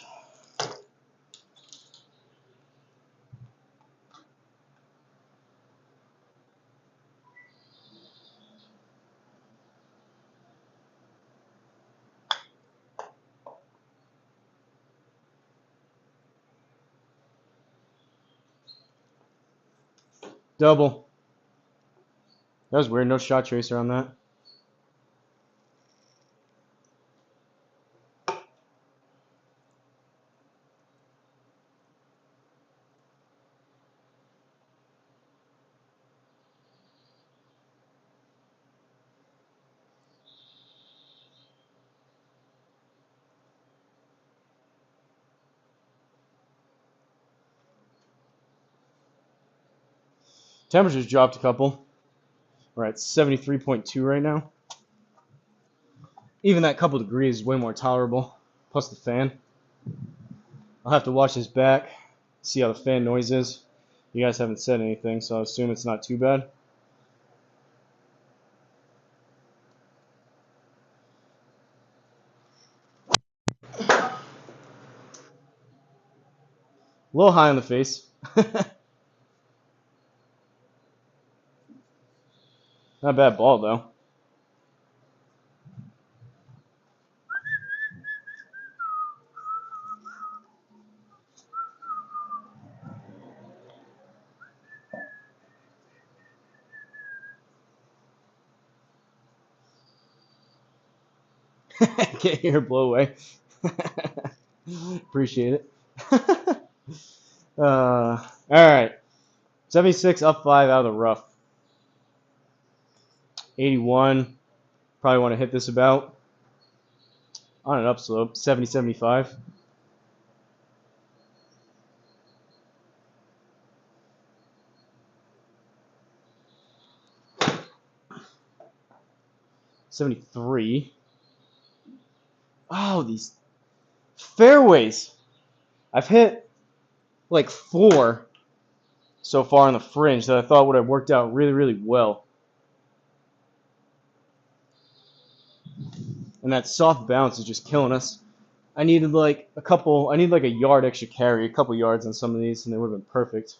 Double. That was weird. No shot tracer on that. Temperature's dropped a couple. We're at 73.2 right now. Even that couple degrees is way more tolerable. Plus the fan. I'll have to watch this back, see how the fan noise is. You guys haven't said anything, so I assume it's not too bad. A little high on the face. Not a bad ball, though. Get your blow away. Appreciate it. All right. 76 up 5 out of the rough. 81. Probably want to hit this about. On an upslope. 70, 75. $73. Oh, these fairways. I've hit like 4 so far on the fringe that I thought would have worked out really, really well. And that soft bounce is just killing us. I needed like a yard extra carry, a couple yards on some of these, and they would have been perfect.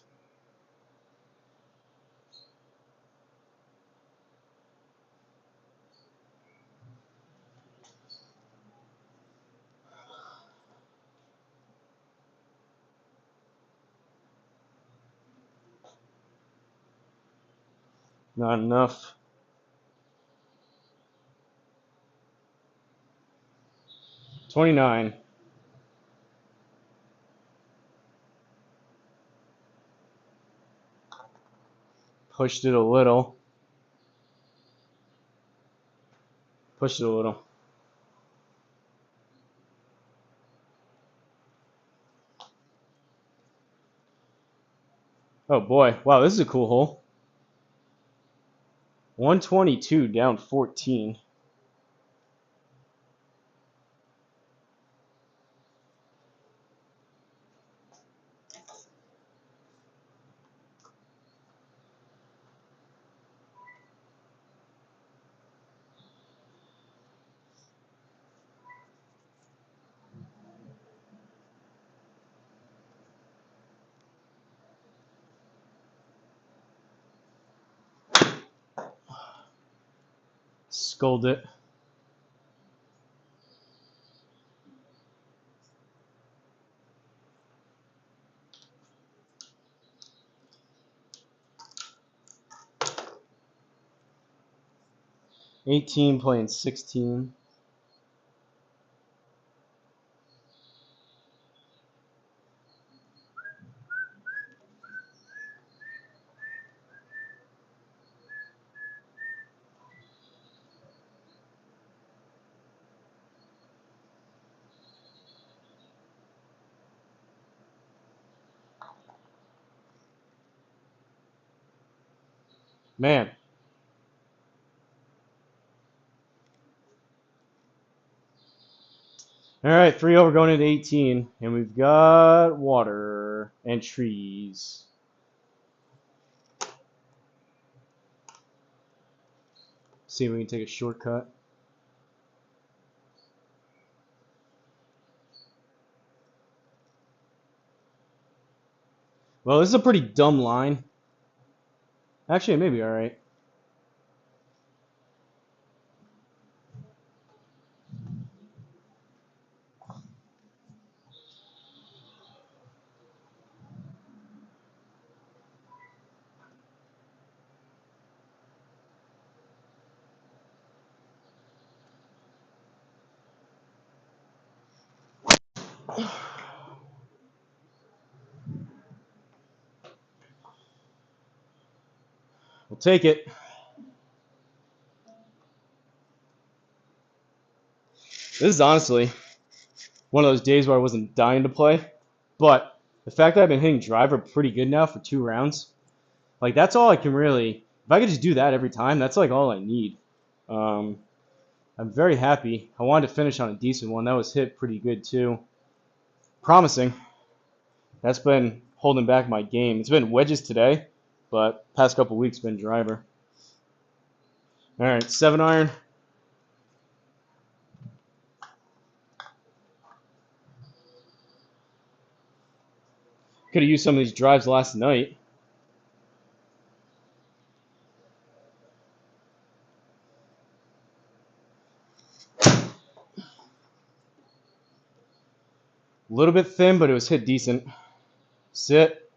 Not enough. $29. Pushed it a little. Pushed it a little. Oh boy. Wow, this is a cool hole. 122 down 14. Sculled it. $18 playing $16. Man. All right, 3 over going into 18, and we've got water and trees. See if we can take a shortcut. Well, this is a pretty dumb line. Actually, it may be all right. We'll take it. This is honestly one of those days where I wasn't dying to play, but the fact that I've been hitting driver pretty good now for 2 rounds, like that's all I can really. If I could just do that every time, that's like all I need. I'm very happy. I wanted to finish on a decent one. That was hit pretty good too. Promising. That's been holding back my game. It's been wedges today, but past couple weeks been driver. All right, 7-iron. Could have used some of these drives last night. A little bit thin, but it was hit decent. Sit.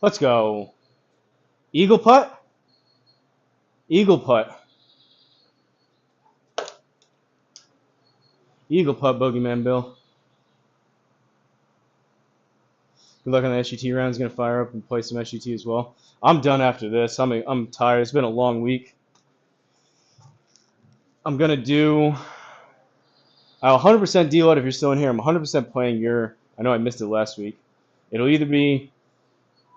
Let's go. Eagle putt? Eagle putt. Eagle putt, Bogeyman Bill. Good luck on the SGT round. He's going to fire up and play some SGT as well. I'm done after this. I'm tired. It's been a long week. I'm going to do... I'll 100% deal it if you're still in here. I'm 100% playing your... I know I missed it last week. It'll either be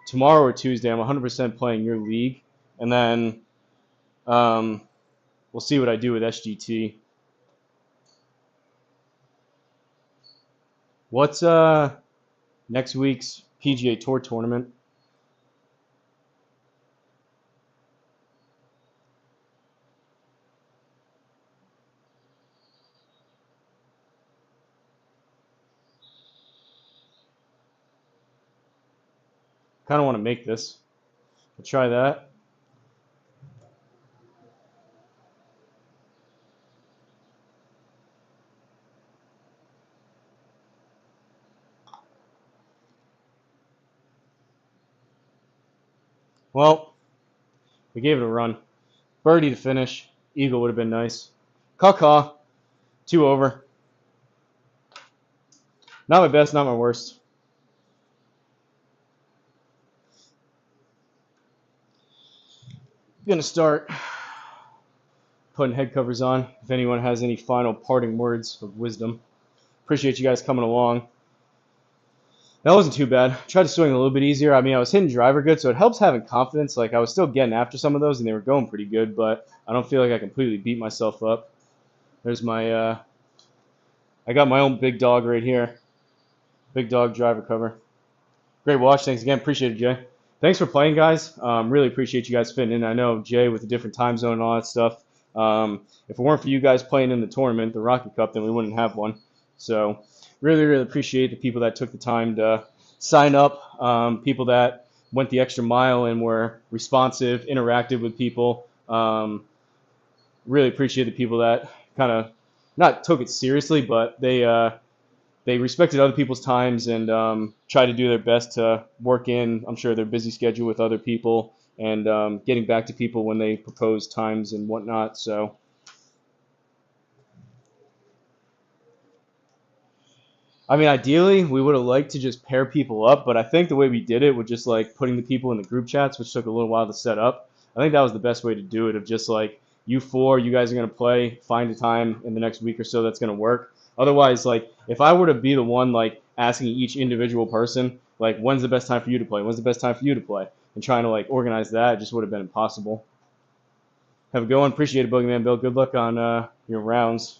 tomorrow or Tuesday. I'm 100% playing your league. And then we'll see what I do with SGT. What's next week's PGA Tour tournament? Kind of want to make this. I'll try that. Well, we gave it a run. Birdie to finish. Eagle would have been nice. Caw-caw. 2 over. Not my best, not my worst. I'm going to start putting head covers on. If anyone has any final parting words of wisdom. Appreciate you guys coming along. That wasn't too bad. I tried to swing a little bit easier. I mean, I was hitting driver good, so it helps having confidence. Like, I was still getting after some of those, and they were going pretty good, but I don't feel like I completely beat myself up. There's my, I got my own big dog right here. Big dog driver cover. Great watch. Thanks again. Appreciate it, Jay. Thanks for playing, guys. Really appreciate you guys fitting in. I know Jay with a different time zone and all that stuff. If it weren't for you guys playing in the tournament, the Rocket Cup, then we wouldn't have one. So really, really appreciate the people that took the time to sign up, people that went the extra mile and were responsive, interactive with people. Really appreciate the people that kind of not took it seriously, but they respected other people's times and tried to do their best to work in, I'm sure, their busy schedule with other people and getting back to people when they propose times and whatnot. So I mean, ideally, we would have liked to just pair people up, but I think the way we did it with just like putting the people in the group chats, which took a little while to set up, I think that was the best way to do it. Of just like, you four, you guys are going to play, find a time in the next week or so that's going to work. Otherwise, like, if I were to be the one like asking each individual person, like, when's the best time for you to play? When's the best time for you to play? And trying to like organize that, it just would have been impossible. Have a good one. Appreciate it, Boogeyman Bill. Good luck on your rounds.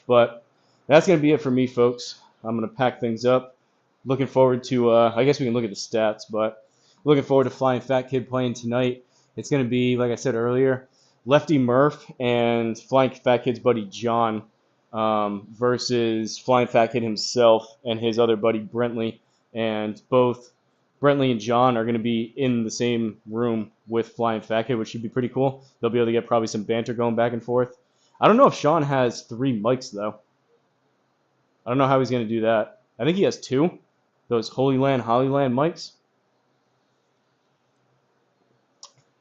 But that's going to be it for me, folks. I'm going to pack things up. Looking forward to, I guess we can look at the stats, but looking forward to FlyinFatKid playing tonight. It's going to be, like I said earlier, Lefty Murph and FlyinFatKid's buddy John versus FlyinFatKid himself and his other buddy Brentley. And both Brentley and John are going to be in the same room with FlyinFatKid, which should be pretty cool. They'll be able to get probably some banter going back and forth. I don't know if Sean has 3 mics, though. I don't know how he's going to do that. I think he has 2. Those Holy Land, Hollyland mics.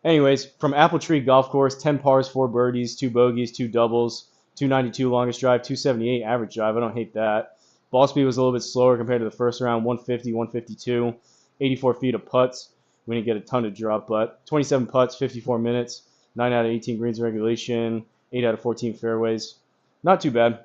Anyways, from Apple Tree Golf Course, 10 pars, 4 birdies, 2 bogeys, 2 doubles, 292 longest drive, 278 average drive. I don't hate that. Ball speed was a little bit slower compared to the first round, 150, 152, 84 feet of putts. We didn't get a ton to drop, but 27 putts, 54 minutes, 9 out of 18 greens in regulation, 8 out of 14 fairways. Not too bad.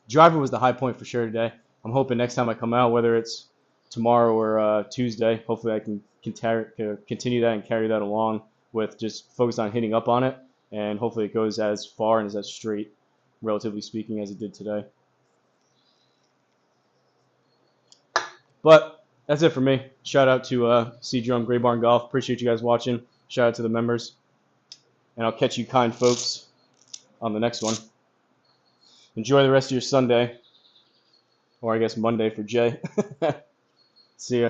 Driver was the high point for sure today. I'm hoping next time I come out, whether it's tomorrow or Tuesday, hopefully I can continue that and carry that along with just focus on hitting up on it, and hopefully it goes as far and is as straight, relatively speaking, as it did today. But that's it for me. Shout out to C-Drum, Gray Barn Golf. Appreciate you guys watching. Shout out to the members. And I'll catch you kind folks on the next one. Enjoy the rest of your Sunday. or I guess Monday for Jay. See ya.